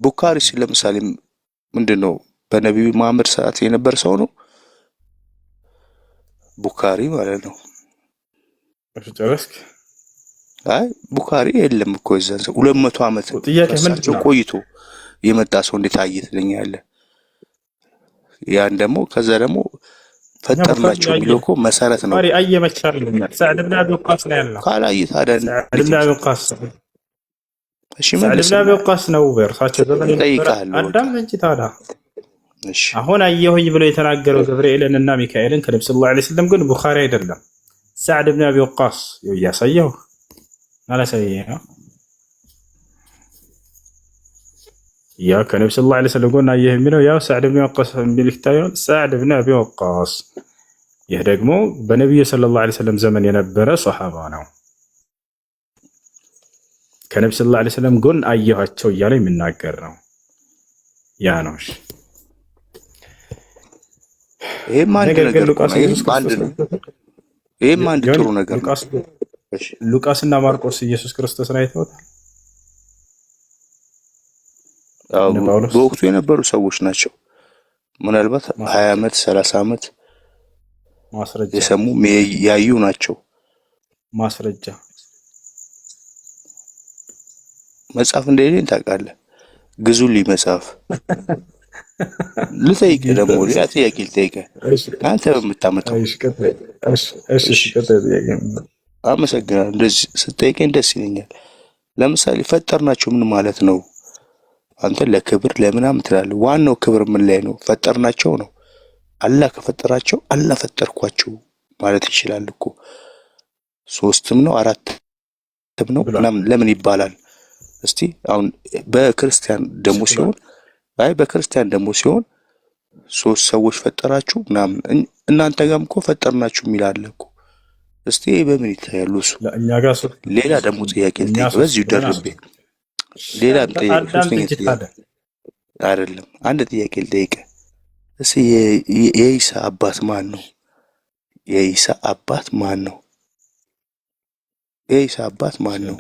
ቡካሪስ ለምሳሌ ምንድነው በነቢዩ መሐመድ ሰዓት የነበር ሰው ነው ቡኻሪ ማለት ነው። ጨረስክ? አይ ቡኻሪ የለም እኮ የዛን ሰው 200 ዓመት ከሳቸው ቆይቶ የመጣ ሰው እንዴት አየህ ትለኛለህ? ያን ደግሞ ከዛ ደግሞ ፈጠርናቸው የሚለው እኮ መሰረት ነው። ቡኻሪ አየ መቻልልኛል ሰዕድ ብን አቢ ወቃስ ነው ያለው። ካላየ ታዲያ ሰዕድ ብን አቢ ወቃስ እሺ ሰዕድ ብን አቢ ወቃስ ነው በእርሳቸው ዘመን ጠይቃለሁ። አዳም እንጂ ታዲያ እሺ አሁን አየሁኝ ብሎ የተናገረው ገብርኤልን እና ሚካኤልን ከነብዩ ሰለላሁ ዐለይሂ ወሰለም ግን ቡኻሪ አይደለም። ሰዕድ ብን አቢ ወቃስ ያሳየው አላሳየው ያ ከነብዩ ሰለላሁ ዐለይሂ ወሰለም ጎን አየህ የሚለው ያው ሰዕድ ብን ወቃስ የሚልክታየው ሰዕድ ብን አቢ ወቃስ። ይህ ደግሞ በነብዩ ሰለላሁ ዐለይሂ ወሰለም ዘመን የነበረ ሱሐባ ነው። ከነብዩ ሰለላሁ ዐለይሂ ወሰለም ጎን አየኋቸው እያለ የሚናገር ነው። ያ ነው። እሺ ይሄም አንድ ነገር ነው። ይሄም አንድ ጥሩ ነገር ነው። ሉቃስ እና ማርቆስ ኢየሱስ ክርስቶስን አይተውታል። በወቅቱ የነበሩ ሰዎች ናቸው። ምናልባት 20 ዓመት 30 ዓመት ማስረጃ የሰሙ ያዩ ናቸው። ማስረጃ መጽሐፍ እንደሌለኝ ታውቃለህ። ግዙልኝ መጽሐፍ። ልጠይቅህ ደግሞ ሌላ ጥያቄ ልጠይቅህ አንተ በምታመጣው። አመሰግናለሁ። እንደዚህ ስትጠይቀኝ ደስ ይለኛል። ለምሳሌ ፈጠርናቸው ምን ማለት ነው? አንተ ለክብር ለምናምን ትላለህ። ዋናው ክብር ምን ላይ ነው? ፈጠርናቸው ነው። አላህ ከፈጠራቸው አላህ ፈጠርኳቸው ማለት ይችላል እኮ። 3ም ነው 4ም ነው ምናምን ለምን ይባላል? እስቲ አሁን በክርስቲያን ደግሞ ሲሆን 3 ሰዎች ፈጠራችሁ ምናምን እናንተ ጋርም እኮ ፈጠርናችሁ የሚል አለ እኮ። እስቲ በምን ይታያሉ? እሱ ሌላ ደግሞ ጥያቄ ልጠይቅ በዚሁ ደርቤ ሌላ ጥያቄ አይደለም አንድ ጥያቄ ልጠይቅ። እስቲ የኢሳ አባት ማን ነው? የኢሳ አባት ማን ነው? የኢሳ አባት ማን ነው?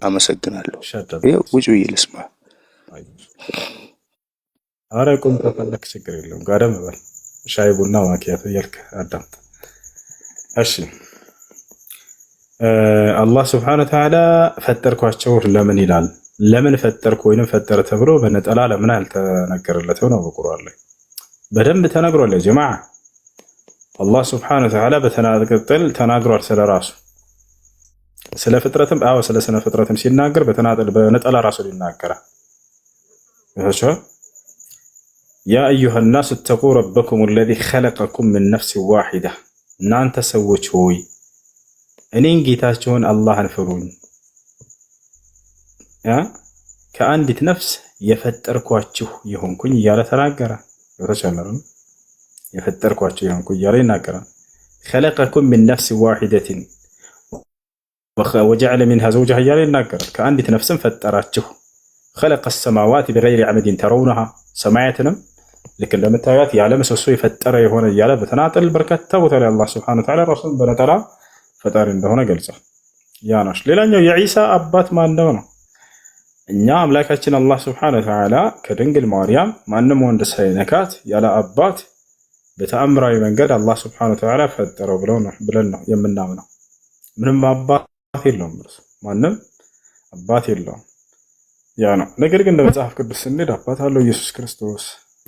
አመሰግናለሁ። ይኸው ውጭ ብዬ ልስማ። ኧረ ቁም ከፈለክ ችግር የለውም። ጋደም በል ሻይ ቡና ማኪያቶ እያልክ አዳምጥ። እሺ አላህ ስብሐነ ወተዓላ ፈጠርኳቸው ለምን ይላል? ለምን ፈጠርኩ ወይንም ፈጠረ ተብሎ በነጠላ ለምን አልተነገረለትም ነው? በቁርአን ላይ በደንብ ተነግሯል። ያ ጀማዓ አላህ ስብሐነ ወተዓላ በተናጠል ተናግሯል ስለራሱ። ስለ ፍጥረትም ስለ ስነ ፍጥረትም ሲናገር በነጠላ ራሱ ይናገራል። ያ አዩሃ ናስ እተቁ ረበኩም አለዚ ኸለቀኩም ሚን ነፍስ ዋሂዳ፣ እናንተ ሰዎች ሆይ እኔን ጌታችሁን አላህን ፍሩኝ፣ ከአንዲት ነፍስ የፈጠርኳችሁ የሆንኩኝ እያለ ተናገረ። የፈጠርኳችሁ የሆንኩ እያለ ይናገራል። ኸለቀኩም ሚን ነፍስ ዋሂደትን ወጀዐለ ሚንሃ ዘውጀሃ እያለ ይናገራል። ከአንዲት ነፍስም ፈጠራችሁ። ኸለቀ ሰማዋት ቢገይሪ ዐመድን ተረውነሃ፣ ሰማያትንም ልክ እንደምታዩት ያለ ምሰሶ የፈጠረ የሆነ እያለ በተናጠል በርካታ ቦታ ላይ አላህ ሱብሓነሁ ወተዓላ ራሱን በነጠላ ፈጣሪ እንደሆነ ገልጿል። ያ ነው። ሌላኛው የዒሳ አባት ማን ነው? እኛ አምላካችን አላህ ሱብሓነሁ ወተዓላ ከድንግል ማርያም ማንም ወንድ ሳይነካት ያለ አባት በተአምራዊ መንገድ አላህ ሱብሓነሁ ወተዓላ ፈጠረው ብለን ነው የምናምነው። ምንም አባት የለውም፣ ማንም አባት የለውም። ያ ነው። ነገር ግን በመጽሐፍ ቅዱስ ስንሄድ አባት አለው ኢየሱስ ክርስቶስ።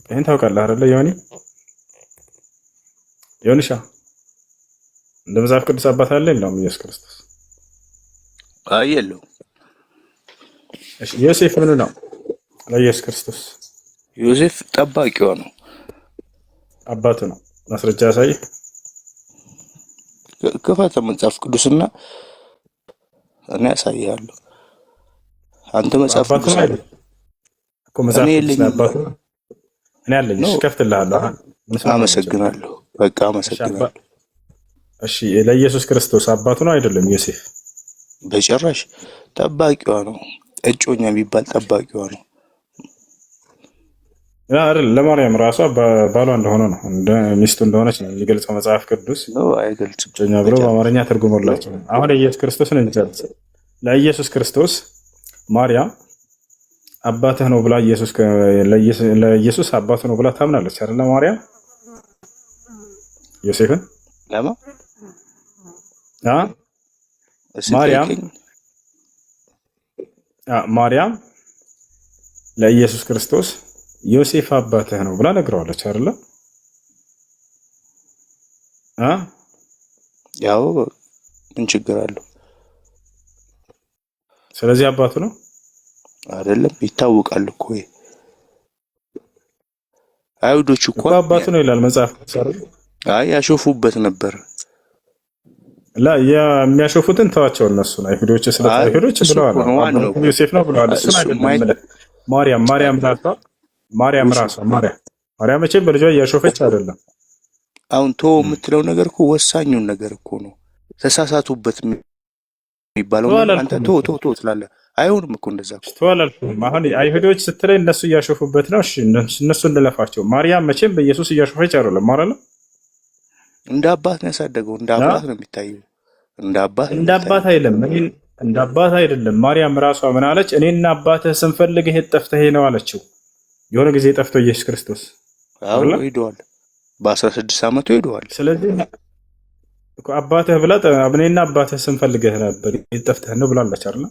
ይህን ታውቃለህ አይደለ? ዮኒሻ እንደ መጽሐፍ ቅዱስ አባት አለ የለውም? ኢየሱስ ክርስቶስ የለውም። እሺ ዮሴፍ ምን ነው ለኢየሱስ ክርስቶስ? ዮሴፍ ጠባቂው ነው፣ አባቱ ነው። ማስረጃ ያሳይ። ክፈተ መጽሐፍ ቅዱስና እኔ ያሳያለሁ። አንተ መጽሐፍ ቅዱስ አይደል እኮ መጽሐፍ ቅዱስ አባቱ እኔ አለኝ። እሺ ከፍትልሃለሁ። አመሰግናለሁ። በቃ አመሰግናለሁ። እሺ ለኢየሱስ ክርስቶስ አባቱ ነው አይደለም? ዮሴፍ በጭራሽ ጠባቂዋ ነው። እጮኛ የሚባል ጠባቂዋ ነው። አይደል? ለማርያም ራሷ ባሏ እንደሆነ ነው፣ እንደ ሚስቱ እንደሆነች ነው የሚገልጸው መጽሐፍ ቅዱስ። ነው አይገልጽም። እጮኛ ብሎ በአማርኛ ተርጉሞላቸው። አሁን ኢየሱስ ክርስቶስን እንጨርስ። ለኢየሱስ ክርስቶስ ማርያም አባትህ ነው ብላ ለኢየሱስ አባቱ ነው ብላ ታምናለች አይደለ? ማርያም ዮሴፍን ለማ ማርያም ለኢየሱስ ክርስቶስ ዮሴፍ አባትህ ነው ብላ ነግረዋለች አይደለ? ያው ምን ችግር አለው? ስለዚህ አባቱ ነው አይደለም? ይታወቃል እኮ አይሁዶች እኮ አባቱ ነው ይላል መጽሐፍ። አይ ያሾፉበት ነበር። የሚያሾፉትን ተዋቸው እነሱን። አይሁዶች አይሁዶች ብለዋል ዮሴፍ ነው ብለዋል። እሱን አይደለም ማርያም ራሷ ማርያም መቼም በልጇ እያሾፈች አይደለም። አሁን የምትለው ነገር እኮ ወሳኙን ነገር እኮ ነው። ተሳሳቱበት የሚባለው አንተ ትላለህ። አይሆንም እኮ እንደዛ ተዋላልኩም። አሁን አይሁዶች ስትለኝ እነሱ እያሾፉበት ነው። እሺ እነሱ እንለፋቸው። ማርያም መቼም በኢየሱስ እያሾፈች አይደለም አይደል? እንደ አባት ነው ያሳደገው። እንደ አባት ነው የሚታየው። እንደ አባት አይደለም። እንደ አባት አይደለም። ማርያም ራሷ ምን አለች? እኔና አባትህ ስንፈልግ የት ጠፍተህ ነው አለችው። የሆነ ጊዜ ጠፍቶ ኢየሱስ ክርስቶስ ሄደዋል። በ16 ዓመቱ ሄደዋል። ስለዚህ እኮ አባትህ ብላ እኔና አባትህ ስንፈልግህ ነበር የት ጠፍተህ ነው ብላለች አይደል?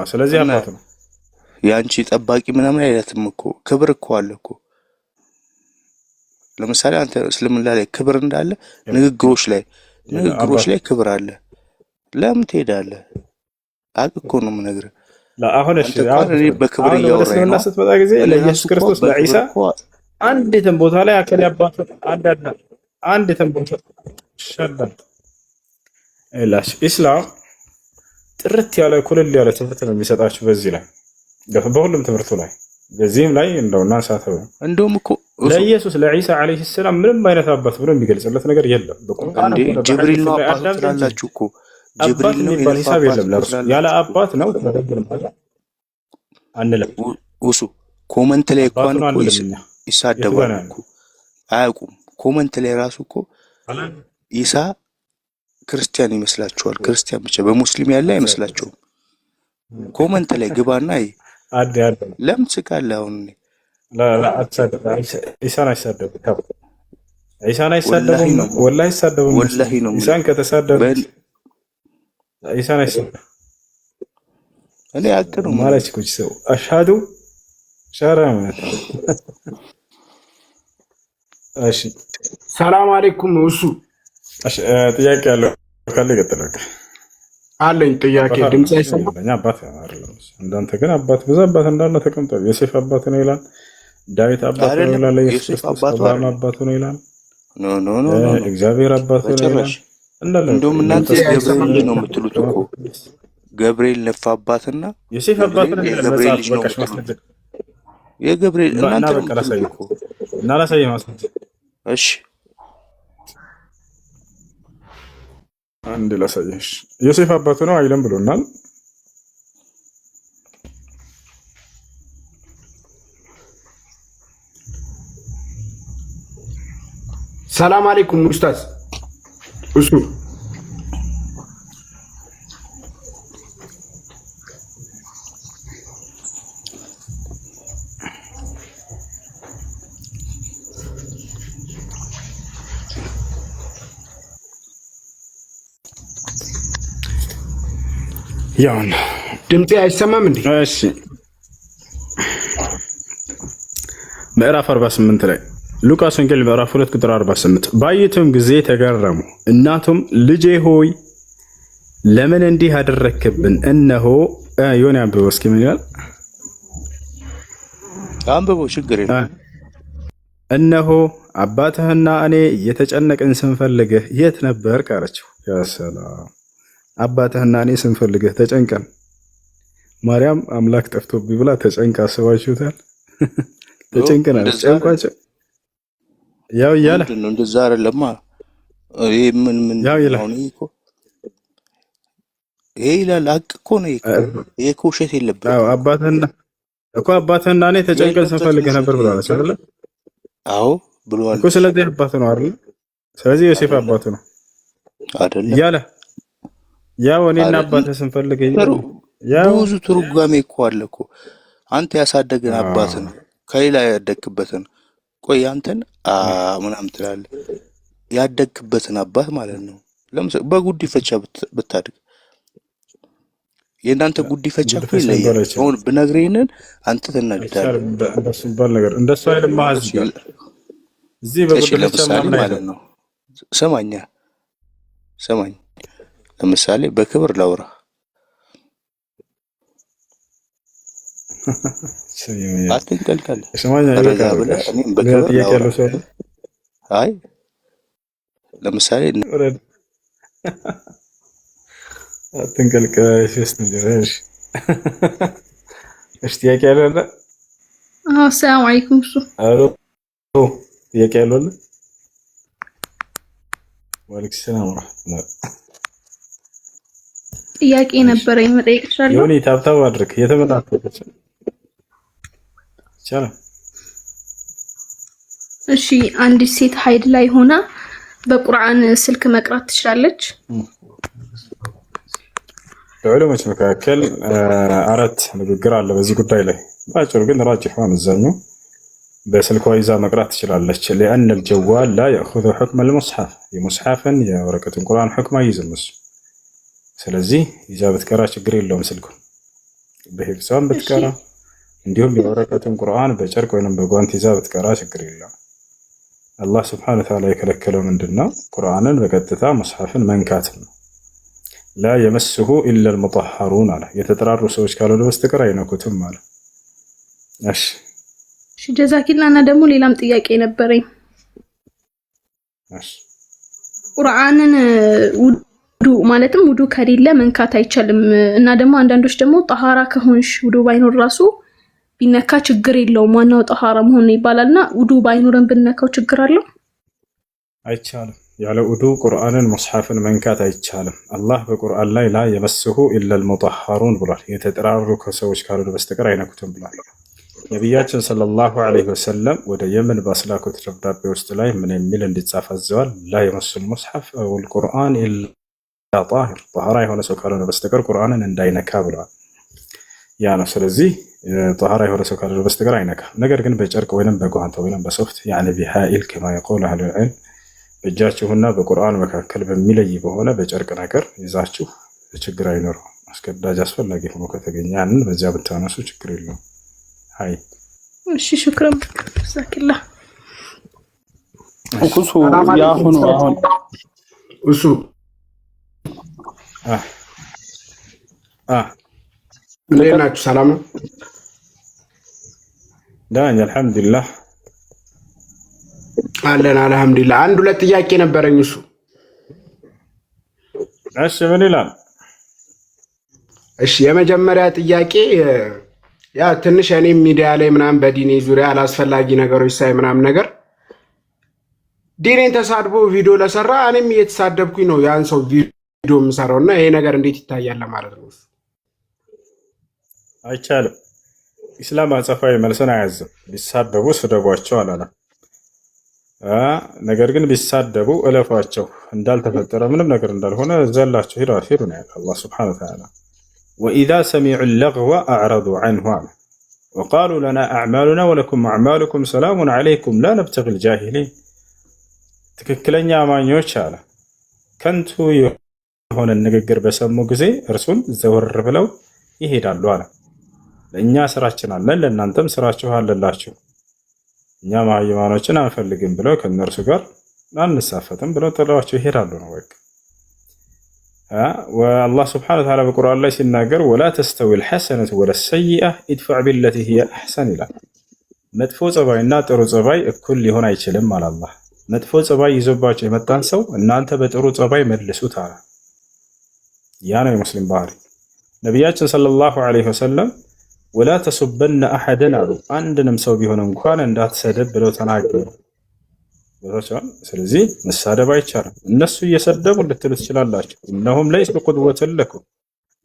ስለዚህ አባት ነው። የአንቺ ጠባቂ ምናምን አይደለም እኮ ክብር እኮ አለ እኮ። ለምሳሌ አንተ እስልምና ላይ ክብር እንዳለ ንግግሮች ላይ ክብር አለ። ለምን ትሄዳለህ? እኮ ነው የምነግርህ። አሁን በክብር እያወራኝ ነው። ስትመጣ ጊዜ ለኢየሱስ ክርስቶስ ለዒሳ አንዲትም ቦታ ላይ አከል ያባቱ አንዲትም ቦታ ሸላል ኢላሽ ኢስላም ጥርት ያለ ኩልል ያለ ትምህርት ነው የሚሰጣችሁ በዚህ ላይ በሁሉም ትምህርቱ ላይ በዚህም ላይ እንደውና ሳተው እንደውም እኮ ለኢየሱስ ለዒሳ አለይሂ ሰላም ምንም አይነት አባት ብሎ የሚገልጽለት ነገር የለም። በቁርአን ጅብሪል ነው አባት ትላላችሁ እኮ ጅብሪል ነው ሂሳብ የለም። ለርሱ ያለ አባት ነው አንለም። እሱ ኮመንት ላይ እንኳን እኮ ይሳደባሉ እኮ አያውቁም። ኮመንት ላይ ራሱ እኮ ኢሳ ክርስቲያን ይመስላችኋል? ክርስቲያን ብቻ በሙስሊም ያለ አይመስላችሁም? ኮመንት ላይ ግባና ለምን ትስቃለህ? አሁን ኢሳን አይሳደብም። ወላሂ አይሳደብም። ኢሳን ከተሳደበ ኢሳን አይሳደብም። እኔ አቅ ነው ማለት እኮ ሰው አሽሃዱ ሸራማ። እሺ ሰላም አለይኩም። እሱ ጥያቄ ያለው ካለ ይቀጥላል። አለኝ ጥያቄ። ድምጽ አይሰማም። አባት አይደለም እንዳንተ ግን አባት ብዙ አባት እንዳለ ተቀምጧል። ዮሴፍ አባት ነው ይላል። ዳዊት አባት ነው ይላል። ኢየሱስ አባት ነው ይላል። ኖ እግዚአብሔር አባት ነው ይላል። እንደውም እናንተ ገብርኤል ነው የምትሉት እኮ ገብርኤል ነፋ አባትና ዮሴፍ አባት ነው ይላል። ገብርኤል ነው የገብርኤል እናንተ ነው እኮ እና ላሳየህ ማስረጃ። እሺ አንድ ላሳየሽ። ዮሴፍ አባቱ ነው አይልም ብሎናል። ሰላም አለይኩም ኡስታዝ። እሱ ያውን ድምጤ አይሰማም እንዴ? እሺ ምዕራፍ 48 ላይ ሉቃስ ወንጌል ምዕራፍ 2 ቁጥር 48 ባዩትም ጊዜ ተገረሙ። እናቱም ልጄ ሆይ ለምን እንዲህ አደረክብን? እነሆ ዮኒ አንብበው እስኪ ምን ይላል? አንብበው ችግር የለም። እነሆ አባትህና እኔ እየተጨነቅን ስንፈልግህ የት ነበርክ አለችው። ያ ሰላም አባትህና እኔ ስንፈልግህ ተጨንቀን። ማርያም አምላክ ጠፍቶብኝ ብላ ተጨንቃ አስባችሁታል? ተጨንቀን አስጨንቋቸው ያው እያለ ነው እንደዛ አይደለማ። ይሄ ምን ያው ይላል ይሄ ይላል አቅ እኮ ነው ይሄ እኮ ውሸት የለበትም። አዎ አባትህና እኔ ተጨንቀን ስንፈልግህ ነበር ብለዋለች አይደል? አዎ ብለዋል እኮ። ስለዚህ አባቱ ነው አይደል? ስለዚህ ዮሴፍ አባቱ ነው አይደል? እያለ ያው እኔና አባትህ ስንፈልግ ያው ብዙ ትርጓሜ እኮ አለ እኮ። አንተ ያሳደገን አባትን ከሌላ ያደግክበትን ቆይ አንተን ምናምን ትላለህ። ያደግክበትን አባት ማለት ነው። ለምሳሌ በጉዲፈቻ ብታድግ የእናንተ ጉዲፈቻ እኮ ይለያል። አሁን ብነግርህን አንተ ትናደዳለህ። እንደሱ ባል ነገር እንደሱ አይደለም። ማዝጋር እዚህ በጉዲፈቻ ማለት ነው። ሰማኝ። ለምሳሌ በክብር ላውራ አትንቀልቀል። ረጋ ብለህ እኔም በክብር ላውራ። አይ ለምሳሌ አትንቀልቀል። እሺ ጥያቄ ያለ? ሰላም አለይኩም። አሎ ጥያቄ ያለ? ወአለይኩም ሰላም ወራህመቱላህ። ጥያቄ ነበረኝ መጠየቅ እችላለሁ? ዮኒ ታብታብ አድርግ። የተመጣጣች ይቻላል። እሺ አንዲት ሴት ሀይድ ላይ ሆና በቁርአን ስልክ መቅራት ትችላለች? በዑለሞች መካከል አራት ንግግር አለ በዚህ ጉዳይ ላይ። ባጭሩ ግን ራጅህ አመዛኙ በስልኳ ይዛ መቅራት ትችላለች። لأن الجوال لا يأخذ حكم المصحف የሙስሐፍን የወረቀቱን ቁርአን ሕክም አይዝም እሱ። ስለዚህ ይዛ ብትቀራ ችግር የለውም። ስልኩን በሂፍሷን ብትቀራ እንዲሁም የወረቀቱን ቁርአን በጨርቅ ወይንም በጓንት ይዛ ብትቀራ ችግር የለውም። አላህ ስብሐነሁ ወተዓላ የከለከለው ምንድነው? ቁርአንን በቀጥታ ሙስሐፍን መንካት ነው። ላ የመስሁ ኢላ አልሙጠሐሩን አለ። የተጠራሩ ሰዎች ካልሆነ በስተቀር አይነኩትም አለ። እሺ ጀዛኪላ። እና ደግሞ ሌላም ጥያቄ ነበረኝ። እሺ ቁርአንን ውዱ ማለትም ውዱ ከሌለ መንካት አይቻልም እና ደግሞ አንዳንዶች ደግሞ ጠሃራ ከሆንሽ ውዱ ባይኖር ራሱ ቢነካ ችግር የለውም ዋናው ጠሃራ መሆኑ ይባላልና ውዱ ባይኖርም ብነካው ችግር አለው? አይቻልም። ያለ ውዱ ቁርአንን ሙስሐፍን መንካት አይቻልም። አላህ በቁርአን ላይ ላ የመስሁ ኢላ አልሙጠሐሩን ብሏል። የተጠራሩ ከሰዎች ካልሆነ በስተቀር አይነኩትም ብሏል። ነቢያችን ሰለላሁ ዐለይሂ ወሰለም ወደ የመን ባስላኩት ደብዳቤ ውስጥ ላይ ምን የሚል እንዲጻፍ አዘዋል? ላ የመስል ሙስሐፍ ወል ቁርአን ኢላ ጣሂር፣ ጠሃራ የሆነ ሰው ካልሆነ በስተቀር ቁርአንን እንዳይነካ ብለዋል። ያ ነው። ስለዚህ ጠሃራ የሆነ ሰው ካልሆነ በስተቀር አይነካ። ነገር ግን በጨርቅ ወይንም በጓንት ወይንም በሶፍት ያኒ ቢሃኢል ከማ የቆሉ አህሉል ዒልም በእጃችሁና በቁርአን መካከል በሚለይ በሆነ በጨርቅ ነገር ይዛችሁ ችግር አይኖረው። አስገዳጅ አስፈላጊ ሆኖ ከተገኘ ያንን በዚያ ብታነሱ ችግር የለውም። ሃይ እሺ ሽክራን ጀዛኪላ። ኩሱ ያሁኑ አሁን እሱ እንዴት ናችሁ? ሰላም ነው? ዳኝ አልሐምዱሊላህ አለን አልሐምዱሊላህ። አንድ ሁለት ጥያቄ ነበረኝ። እሱ እሺ ምን ይላል? እሺ የመጀመሪያ ጥያቄ ያ ትንሽ እኔም ሚዲያ ላይ ምናምን በዲኔ ዙሪያ አላስፈላጊ ነገሮች ሳይ ምናምን ነገር ዲኔን ተሳድቦ ቪዲዮ ለሰራ እኔም እየተሳደብኩኝ ነው ያን ሰው ቪዲዮ የምሰራው እና ይሄ ነገር እንዴት ይታያል ማለት ነው? አይቻልም። ኢስላም አጸፋዊ መልስን አያዝም። ቢሳደቡ ስደቧቸው አላለም። ነገር ግን ቢሳደቡ እለፏቸው፣ እንዳልተፈጠረ ምንም ነገር እንዳልሆነ ዘላቸው ሂዱ ነው ያለው አላህ ሱብሓነሁ ወተዓላ። ወኢዛ ሰሚዑ ለግወ አዕረዱ ዐንሁ አለ ወቃሉ ለና አዕማሉና ወለኩም አዕማሉኩም ሰላሙን ዐለይኩም ላ ነብተጊል ጃሂሊን። ትክክለኛ አማኞች አለ ከንቱ የሆነ ንግግር በሰሙ ጊዜ እርሱን ዘወር ብለው ይሄዳሉ አለ። ለእኛ ስራችን አለን ለእናንተም ስራችሁ አለላችሁ፣ እኛ መሃይማኖችን አንፈልግም ብለው ከእነርሱ ጋር አንሳፈትም ብለው ጥለዋቸው ይሄዳሉ ነው በቃ። والله سبحانه وتعالى بالقرآن ላይ ሲናገር ولا تستوي الحسنة ولا السيئة ادفع بالتي هي أحسن ይላል። መጥፎ ጸባይና ጥሩ ጸባይ እኩል ሊሆን አይችልም አለ አላህ። መጥፎ ጸባይ ይዞባቸው የመጣን ሰው እናንተ በጥሩ ጸባይ መልሱት አለ። ያ ነው የሙስሊም ባህሪ። ነቢያችን ሰለላሁ ዐለይሂ ወሰለም ولا تسبن أحدا አሉ። አንድንም ሰው ቢሆን እንኳን እንዳትሰደብ ብለው ተናገሩ። ስለዚህ መሳደብ አይቻልም። እነሱ እየሰደቡ ልትሉ ትችላላችሁ። እነሁም ለይሱ ቁድወተን ለኩም፣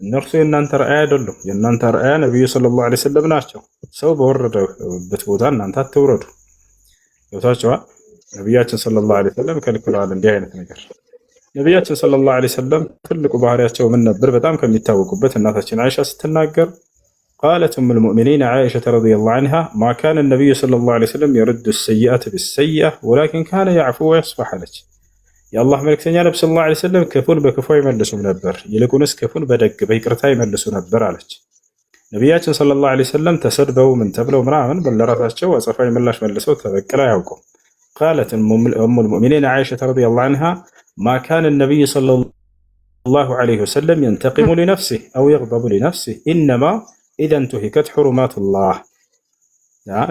እነርሱ የእናንተ ራእይ አይደሉም። የእናንተ ራእይ ነብዩ ሰለላሁ ዐለይሂ ወሰለም ናቸው። ሰው በወረደበት ቦታ እናንተ አትውረዱ። ገብታችኋል? ነቢያችን ሰለላሁ ዐለይሂ ወሰለም ከልክለዋል እንዲህ አይነት ነገር። ነቢያችን ሰለላሁ ዐለይሂ ወሰለም ትልቁ ባህሪያቸው ምን ነበር? በጣም ከሚታወቁበት እናታችን አይሻ ስትናገር ቃለት ኡሙል ሙእሚኒን አይሻ ረዲየላሁ ዐንሃ ማ ካነ ነቢዩ ሰለላሁ ዐለይሂ ወሰለም የሩዱ ሰይአተ ቢሰይአ ወላኪን ካነ ያዕፉ ወየስፈሕ አለች። የአላህ መልእክተኛ ነቢ ሰለላሁ ዐለይሂ ወሰለም ክፉን በክፉ አይመልሱም ነበር፣ ይልቁንስ ክፉን በደግ በይቅርታ ይመልሱ ነበር አለች። ነቢያችን ሰለላሁ ዐለይሂ ወሰለም ተሰድበው ምን ተብለው ምናምን ለራሳቸው አጸፋዊ ምላሽ መልሰው ተበቅለው አያውቁም። ቃለት ኡሙል ሙእሚኒን አይሻ ረዲየላሁ ዐንሃ ማ ካነ ነቢዩ ሰለላሁ ዐለይሂ ወሰለም የንተቂሙ ሊነፍሲህ አው የግደቡ ሊነፍሲህ ኢነማ ኢዘ እንቱሂከት ሑሩማቱላህ።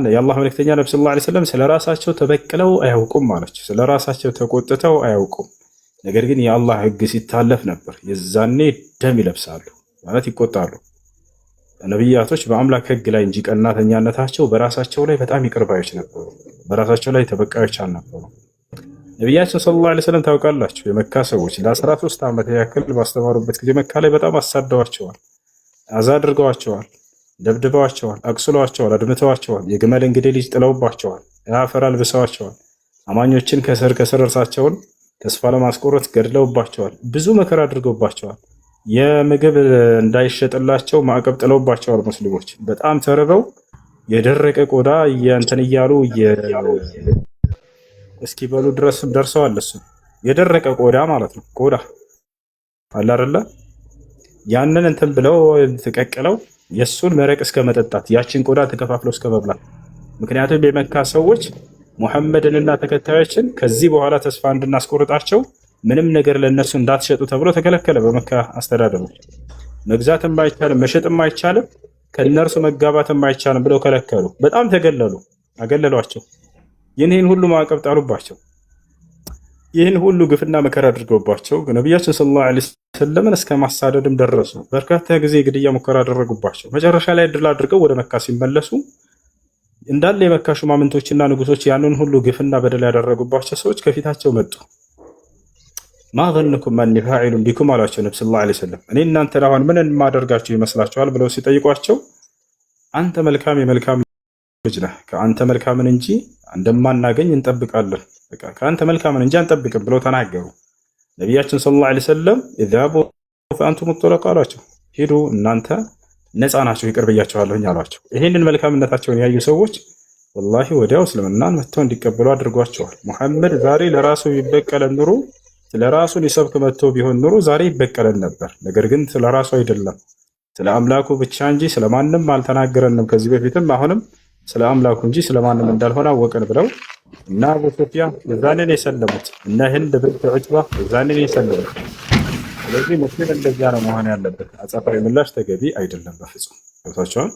የአላህ መልእክተኛ ነቢ ሰለላሁ ዐለይሂ ወሰለም ስለ ራሳቸው ተበቅለው አያውቁም አለች። ስለ ራሳቸው ተቆጥተው አያውቁም። ነገር ግን የአላህ ሕግ ሲታለፍ ነበር፣ የዛኔ ደም ይለብሳሉ ማለት ይቆጣሉ። ነቢያቶች በአምላክ ሕግ ላይ እንጂ ቀናተኛነታቸው በራሳቸው ላይ በጣም ይቅር ባዮች ነበሩ። በራሳቸው ላይ ተበቃዮች አልነበሩ። ነቢያችን ሰለላሁ ዐለይሂ ወሰለም ታውቃላችሁ፣ የመካ ሰዎች ለ13 ዓመት ያክል ባስተማሩበት ጊዜ መካ ላይ በጣም አሳደዋቸዋል፣ አዛ አድርገዋቸዋል፣ ደብድበዋቸዋል፣ አቁስለዋቸዋል፣ አድምተዋቸዋል። የግመል እንግዴ ልጅ ጥለውባቸዋል፣ አፈር አልብሰዋቸዋል። አማኞችን ከስር ከስር እርሳቸውን ተስፋ ለማስቆረጥ ገድለውባቸዋል። ብዙ መከራ አድርገውባቸዋል። የምግብ እንዳይሸጥላቸው ማዕቀብ ጥለውባቸዋል። ሙስሊሞች በጣም ተርበው የደረቀ ቆዳ እንትን እያሉ እስኪበሉ ድረስ ደርሰዋል። እሱ የደረቀ ቆዳ ማለት ነው። ቆዳ አለ አይደለ? ያንን እንትን ብለው ተቀቅለው የሱን መረቅ እስከ መጠጣት፣ ያችን ቆዳ ተከፋፍለው እስከ መብላት። ምክንያቱም የመካ ሰዎች ሙሐመድንና ተከታዮችን ከዚህ በኋላ ተስፋ እንድናስቆርጣቸው ምንም ነገር ለነሱ እንዳትሸጡ ተብሎ ተከለከለ። በመካ አስተዳደሮች መግዛትም አይቻልም፣ መሸጥም አይቻልም፣ ከነርሱ መጋባትም አይቻልም ብለው ከለከሉ። በጣም ተገለሉ፣ አገለሏቸው። ይህን ሁሉ ማዕቀብ ጣሉባቸው። ይህን ሁሉ ግፍና መከራ አድርገውባቸው ነቢያችን ሰለላሁ ዐለይሂ ወሰለም እስከ ማሳደድም ደረሱ። በርካታ ጊዜ ግድያ ሙከራ አደረጉባቸው። መጨረሻ ላይ ድል አድርገው ወደ መካ ሲመለሱ እንዳለ የመካ ሹማምንቶችና ንጉሶች ያንን ሁሉ ግፍና በደል ያደረጉባቸው ሰዎች ከፊታቸው መጡ። ማ ظنكم أني فاعل بكم አሏቸው ነብዩ ሰለላሁ ዐለይሂ ወሰለም። እኔ እናንተ አሁን ምን ማደርጋችሁ ይመስላችኋል ብለው ሲጠይቋቸው አንተ መልካም የመልካም ልጅ ነህ፣ ከአንተ መልካምን እንጂ እንደማናገኝ እንጠብቃለን፣ በቃ ከአንተ መልካምን እንጂ አንጠብቅም ብለው ተናገሩ። ነቢያችን ሰለላሁ ዐለይሂ ወሰለም ኢዛቡ ፈአንቱም ሙጠለቃ አሏቸው። ሂዱ እናንተ ነፃ ናችሁ፣ ይቅር ብያችኋለሁኝ አሏቸው። ይሄንን መልካምነታቸውን ያዩ ሰዎች ወላሂ ወዲያው እስልምናን መጥተው እንዲቀበሉ አድርጓቸዋል። ሙሐመድ ዛሬ ለራሱ ይበቀለን ኑሮ ስለራሱ ሊሰብክ መጥቶ ቢሆን ኑሮ ዛሬ ይበቀለን ነበር። ነገር ግን ስለራሱ አይደለም፣ ስለ አምላኩ ብቻ እንጂ ስለማንም አልተናገረንም። ከዚህ በፊትም አሁንም ስለ አምላኩ እንጂ ስለማንም እንዳልሆነ አወቀን ብለው እና አቡ ሱፊያን የዛኔን የሰለሙት እና ህንድ ብንት ዑትባ የዛኔን የሰለሙት። ስለዚህ ሙስሊም እንደዚያ ነው መሆን ያለበት። አጸፋዊ ምላሽ ተገቢ አይደለም በፍጹም። ገብቷቸዋል።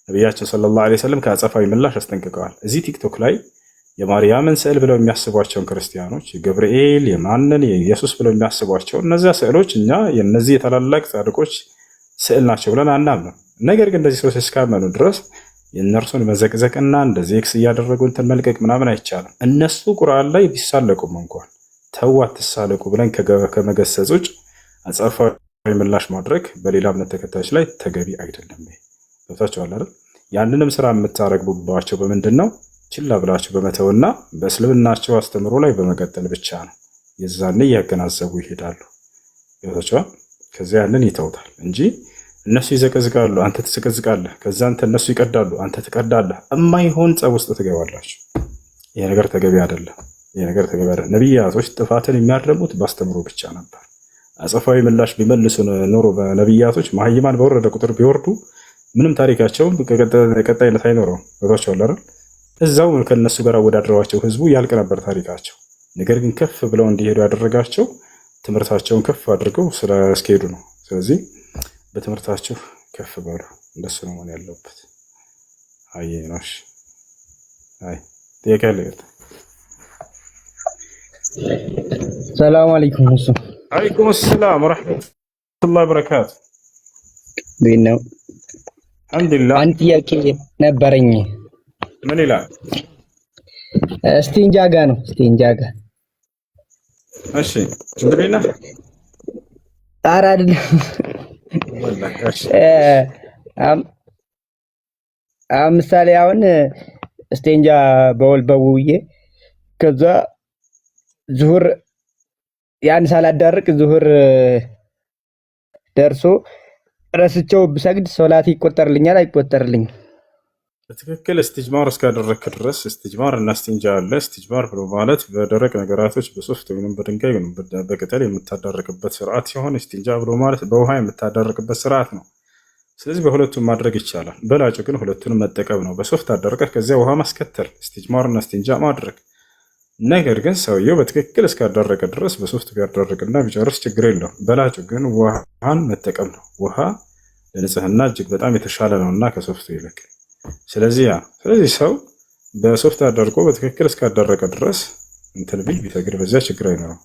ነቢያችን ሰለላሁ ዐለይሂ ወሰለም ከአጸፋዊ ምላሽ አስጠንቅቀዋል። እዚህ ቲክቶክ ላይ የማርያምን ስዕል ብለው የሚያስቧቸውን ክርስቲያኖች የገብርኤል የማንን የኢየሱስ ብለው የሚያስቧቸው እነዚያ ስዕሎች እኛ የነዚህ የታላላቅ ጻድቆች ስዕል ናቸው ብለን አናምንም። ነገር ግን እንደዚህ ሰዎች እስካመኑ ድረስ የእነርሱን መዘቅዘቅና እንደዚህ ኤክስ እያደረጉ እንትን መልቀቅ ምናምን አይቻልም። እነሱ ቁርአን ላይ ቢሳለቁም እንኳን ተው አትሳለቁ ብለን ከመገሰጽ ውጭ አጸፋዊ ምላሽ ማድረግ በሌላ እምነት ተከታዮች ላይ ተገቢ አይደለም። ገብታችኋል አይደል? ያንንም ስራ የምታረግቡባቸው በምንድን ነው? ችላ ብላችሁ በመተውና በእስልምናቸው አስተምሮ ላይ በመቀጠል ብቻ ነው። የዛኔ እያገናዘቡ ይሄዳሉ። ገብታችኋል? ከዚያ ያንን ይተውታል እንጂ እነሱ ይዘቀዝቃሉ፣ አንተ ትዘቀዝቃለህ። ከዛ እነሱ ይቀዳሉ፣ አንተ ትቀዳለህ። የማይሆን ጸብ ውስጥ ትገባላችሁ። ይሄ ነገር ተገቢ አይደለም። ይሄ ነገር ተገቢ አይደለም። ነቢያቶች ጥፋትን የሚያርሙት ባስተምሮ ብቻ ነበር። አጸፋዊ ምላሽ ቢመልሱ ኖሮ በነቢያቶች መሀይማን በወረደ ቁጥር ቢወርዱ ምንም ታሪካቸውም ቀጣይነት አይኖረውም። ገብቷችኋል አይደል? እዛው ከነሱ ጋር አወዳድረዋቸው ህዝቡ ያልቅ ነበር ታሪካቸው። ነገር ግን ከፍ ብለው እንዲሄዱ ያደረጋቸው ትምህርታቸውን ከፍ አድርገው ስለስኬዱ ነው። ስለዚህ በትምህርታቸው ከፍ በሉ። እንደሱ ነው መሆን ያለበት። አይ ነሽ አይ ተከለ ሰላም አለይኩም እሱ አለይኩም ሰላም ወራህመቱላሂ ወበረካቱ። ምን ነው? አልሐምዱሊላህ። አንድ ጥያቄ ነበረኝ። ምን ይላል? እስቲንጃ ጋ ነው። እስቲንጃ ጋ እሺ። እንግዲህና ጣራ አይደለም ምሳሌ አሁን እስቲንጃ በውል በውዬ ከዛ ዙሁር ያን ሳላዳርቅ ዙሁር ደርሶ ረስቸው ብሰግድ ሶላት ይቆጠርልኛል አይቆጠርልኝም? በትክክል እስትጅማር እስካደረግክ ድረስ እስትጅማር እና እስቲንጃ አለ። እስትጅማር ብሎ ማለት በደረቅ ነገራቶች በሶፍት ወይም በድንጋይ ወይም በቅጠል የምታዳርቅበት ስርዓት ሲሆን እስቲንጃ ብሎ ማለት በውሃ የምታዳርቅበት ስርዓት ነው። ስለዚህ በሁለቱም ማድረግ ይቻላል። በላጩ ግን ሁለቱንም መጠቀም ነው። በሶፍት አዳርቀህ ከዚያ ውሃ ማስከተል እስትጅማር እና እስቲንጃ ማድረግ። ነገር ግን ሰውየው በትክክል እስካዳረቀ ድረስ በሶፍት ቢያዳርቅና ቢጨርስ ችግር የለውም። በላጩ ግን ውሃን መጠቀም ነው። ውሃ ለንጽህና እጅግ በጣም የተሻለ ነውና ከሶፍቱ ይልቅ። ስለዚህ ሰው በሶፍት አዳርቆ በትክክል እስካዳረቀ ድረስ እንትን ቢል ቢሰግድ በዚያ ችግር አይኖረው።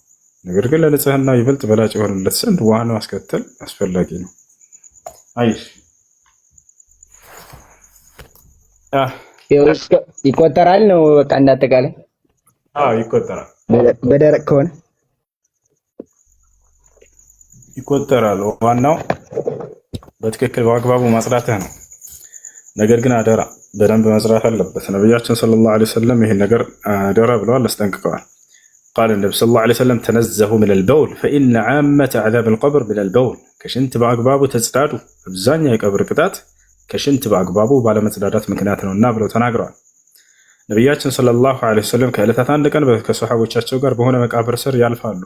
ነገር ግን ለንጽህና ይበልጥ በላጭ የሆነለት ዘንድ ውሃን ማስከተል አስፈላጊ ነው። አይሽ ይቆጠራል ነው በቃ እንዳጠቃላይ? አዎ ይቆጠራል። በደረቅ ከሆነ ይቆጠራል። ዋናው በትክክል በአግባቡ ማጽዳትህ ነው። ነገር ግን አደራ በደንብ መጽዳት አለበት። ነቢያችን ሰለላሁ ዐለይሂ ወሰለም ይህን ነገር አደራ ብለዋል፣ አስጠንቅቀዋል። ቃል ነቢ ሰለላሁ ዐለይሂ ወሰለም ተነዘሁ ሚነል በውል ፈኢነ ዓመተ ዐዛብል ቀብር ሚነል በውል። ከሽንት በአግባቡ ተጽዳዱ፣ አብዛኛው የቀብር ቅጣት ከሽንት በአግባቡ ባለመጽዳዳት ምክንያት ነውና ብለው ተናግረዋል። ነቢያችን ሰለላሁ ዐለይሂ ወሰለም ከዕለታት አንድ ቀን ከሰሓቦቻቸው ጋር በሆነ መቃብር ስር ያልፋሉ።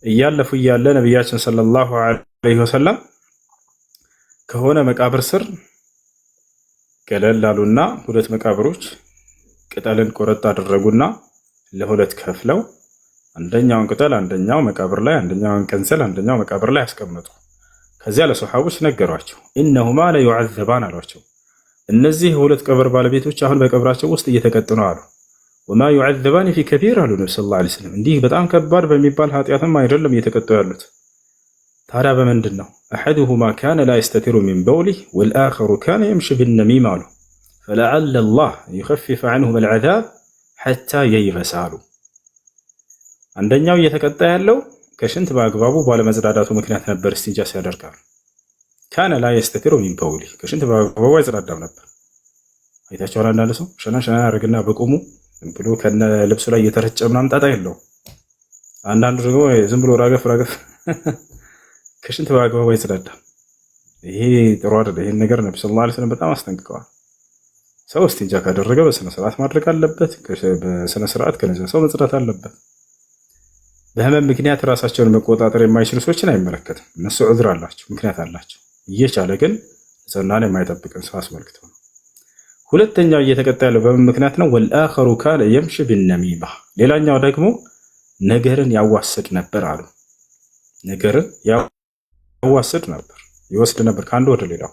እያለፉ እያለ ነቢያችን ሰለላሁ ዐለይሂ ወሰለም ከሆነ መቃብር ስር ገለል አሉና ሁለት መቃብሮች ቅጠልን ቆረጥ አደረጉና ለሁለት ከፍለው አንደኛውን ቅጠል አንደኛው መቃብር ላይ፣ አንደኛውን ቀንሰል አንደኛው መቃብር ላይ ያስቀመጡ። ከዚያ ለሰሓቦች ነገሯቸው። ኢነሁማ ለዩዐዘባን አሏቸው። እነዚህ ሁለት ቀብር ባለቤቶች አሁን በቀብራቸው ውስጥ እየተቀጡ ነው አሉ። ወማ ዩዐዘባን ፊ ከቢር አሉ ነቢ ሰለላሁ ዐለይሂ ወሰለም። እንዲህ በጣም ከባድ በሚባል ኃጢአትም አይደለም እየተቀጡ ያሉት። ታዲያ በምንድን ነው? አሐዱሁማ ካነ ላ የስተቲሩ ሚን በውሊህ ወልአኸሩ ካነ የምሺ ቢነሚማ አሉ። ፈለዐለ ላህ ዩኸፊፈ ዐንሁም አልዐዛብ ሐታ የይበሳ አሉ። አንደኛው እየተቀጣ ያለው ከሽንት በአግባቡ ባለመጽዳዳቱ ምክንያት ነበር። እስቲንጃ ሲያደርጋሉ ካነ ላ የስተቲሩ ሚን በውሊህ ከሽንት በአግባቡ አይጸዳዳም ነበር። አይታችኋል። አንዳንድ ሰው ሸና ያደርግና በቁሙ ብሎ ከነ ልብሱ ላይ እየተረጨ ምናምን ጣጣ የለውም። አንዳንዱ ደግሞ ዝም ብሎ ራገፍ ከሽንት በአግባቡ አይጸዳዳም። ይሄ ጥሩ አይደለም። ይሄን ነገር ነብዩ ሰለላሁ ዐለይሂ ወሰለም በጣም አስጠንቅቀዋል። ሰው እስቲንጃ ካደረገ በስነ ስርዓት ማድረግ አለበት። በስነ ስርዓት ከነዛ ሰው መጽዳት አለበት። በህመም ምክንያት ራሳቸውን መቆጣጠር የማይችሉ ሰዎችን አይመለከትም። እነሱ ዑዝር አላቸው፣ ምክንያት አላቸው። እየቻለ ግን ንጽህናን የማይጠብቅን ሰው አስመልክቶ ነው። ሁለተኛው እየተቀጣ ያለው በምን ምክንያት ነው? ወልአኸሩ ካነ የምሺ ቢነሚማ ሌላኛው ደግሞ ነገርን ያዋስድ ነበር አሉ። ነገርን ያዋስድ ነበር፣ ይወስድ ነበር ከአንዱ ወደ ሌላው።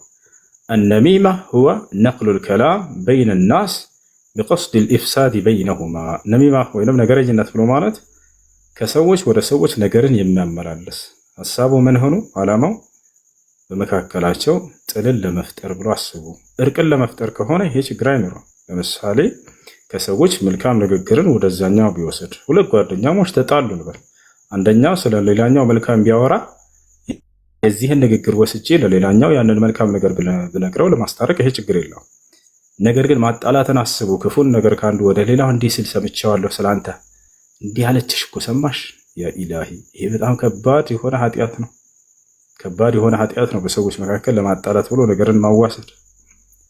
አነሚማ ሁወ ነቅሉል ከላም በይነ ናስ ቢቀስድ ልኢፍሳድ በይነሁማ። ነሚማ ወይም ነገረኝነት ብሎ ማለት ከሰዎች ወደ ሰዎች ነገርን የሚያመላልስ ሀሳቡ ምን ሆኑ ዓላማው በመካከላቸው ጥልን ለመፍጠር ብሎ አስቡ። እርቅን ለመፍጠር ከሆነ ይሄ ችግር አይኖረው። ለምሳሌ ከሰዎች መልካም ንግግርን ወደዛኛው ቢወስድ፣ ሁለት ጓደኛሞች ተጣሉ ልበል፣ አንደኛው ስለ ሌላኛው መልካም ቢያወራ የዚህን ንግግር ወስጄ ለሌላኛው ያንን መልካም ነገር ብነግረው ለማስታረቅ ይሄ ችግር የለው። ነገር ግን ማጣላትን አስቡ። ክፉን ነገር ከአንዱ ወደ ሌላው እንዲህ ሲል ሰምቼዋለሁ ስላንተ እንዲህ አለችሽ እኮ ሰማሽ? ያ ኢላሂ ይሄ በጣም ከባድ የሆነ ኃጢአት ነው። ከባድ የሆነ ኃጢአት ነው በሰዎች መካከል ለማጣላት ብሎ ነገርን ማዋሰድ።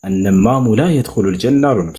እነማሙ ላ የድኹሉል ጀና አሉ ነብዩ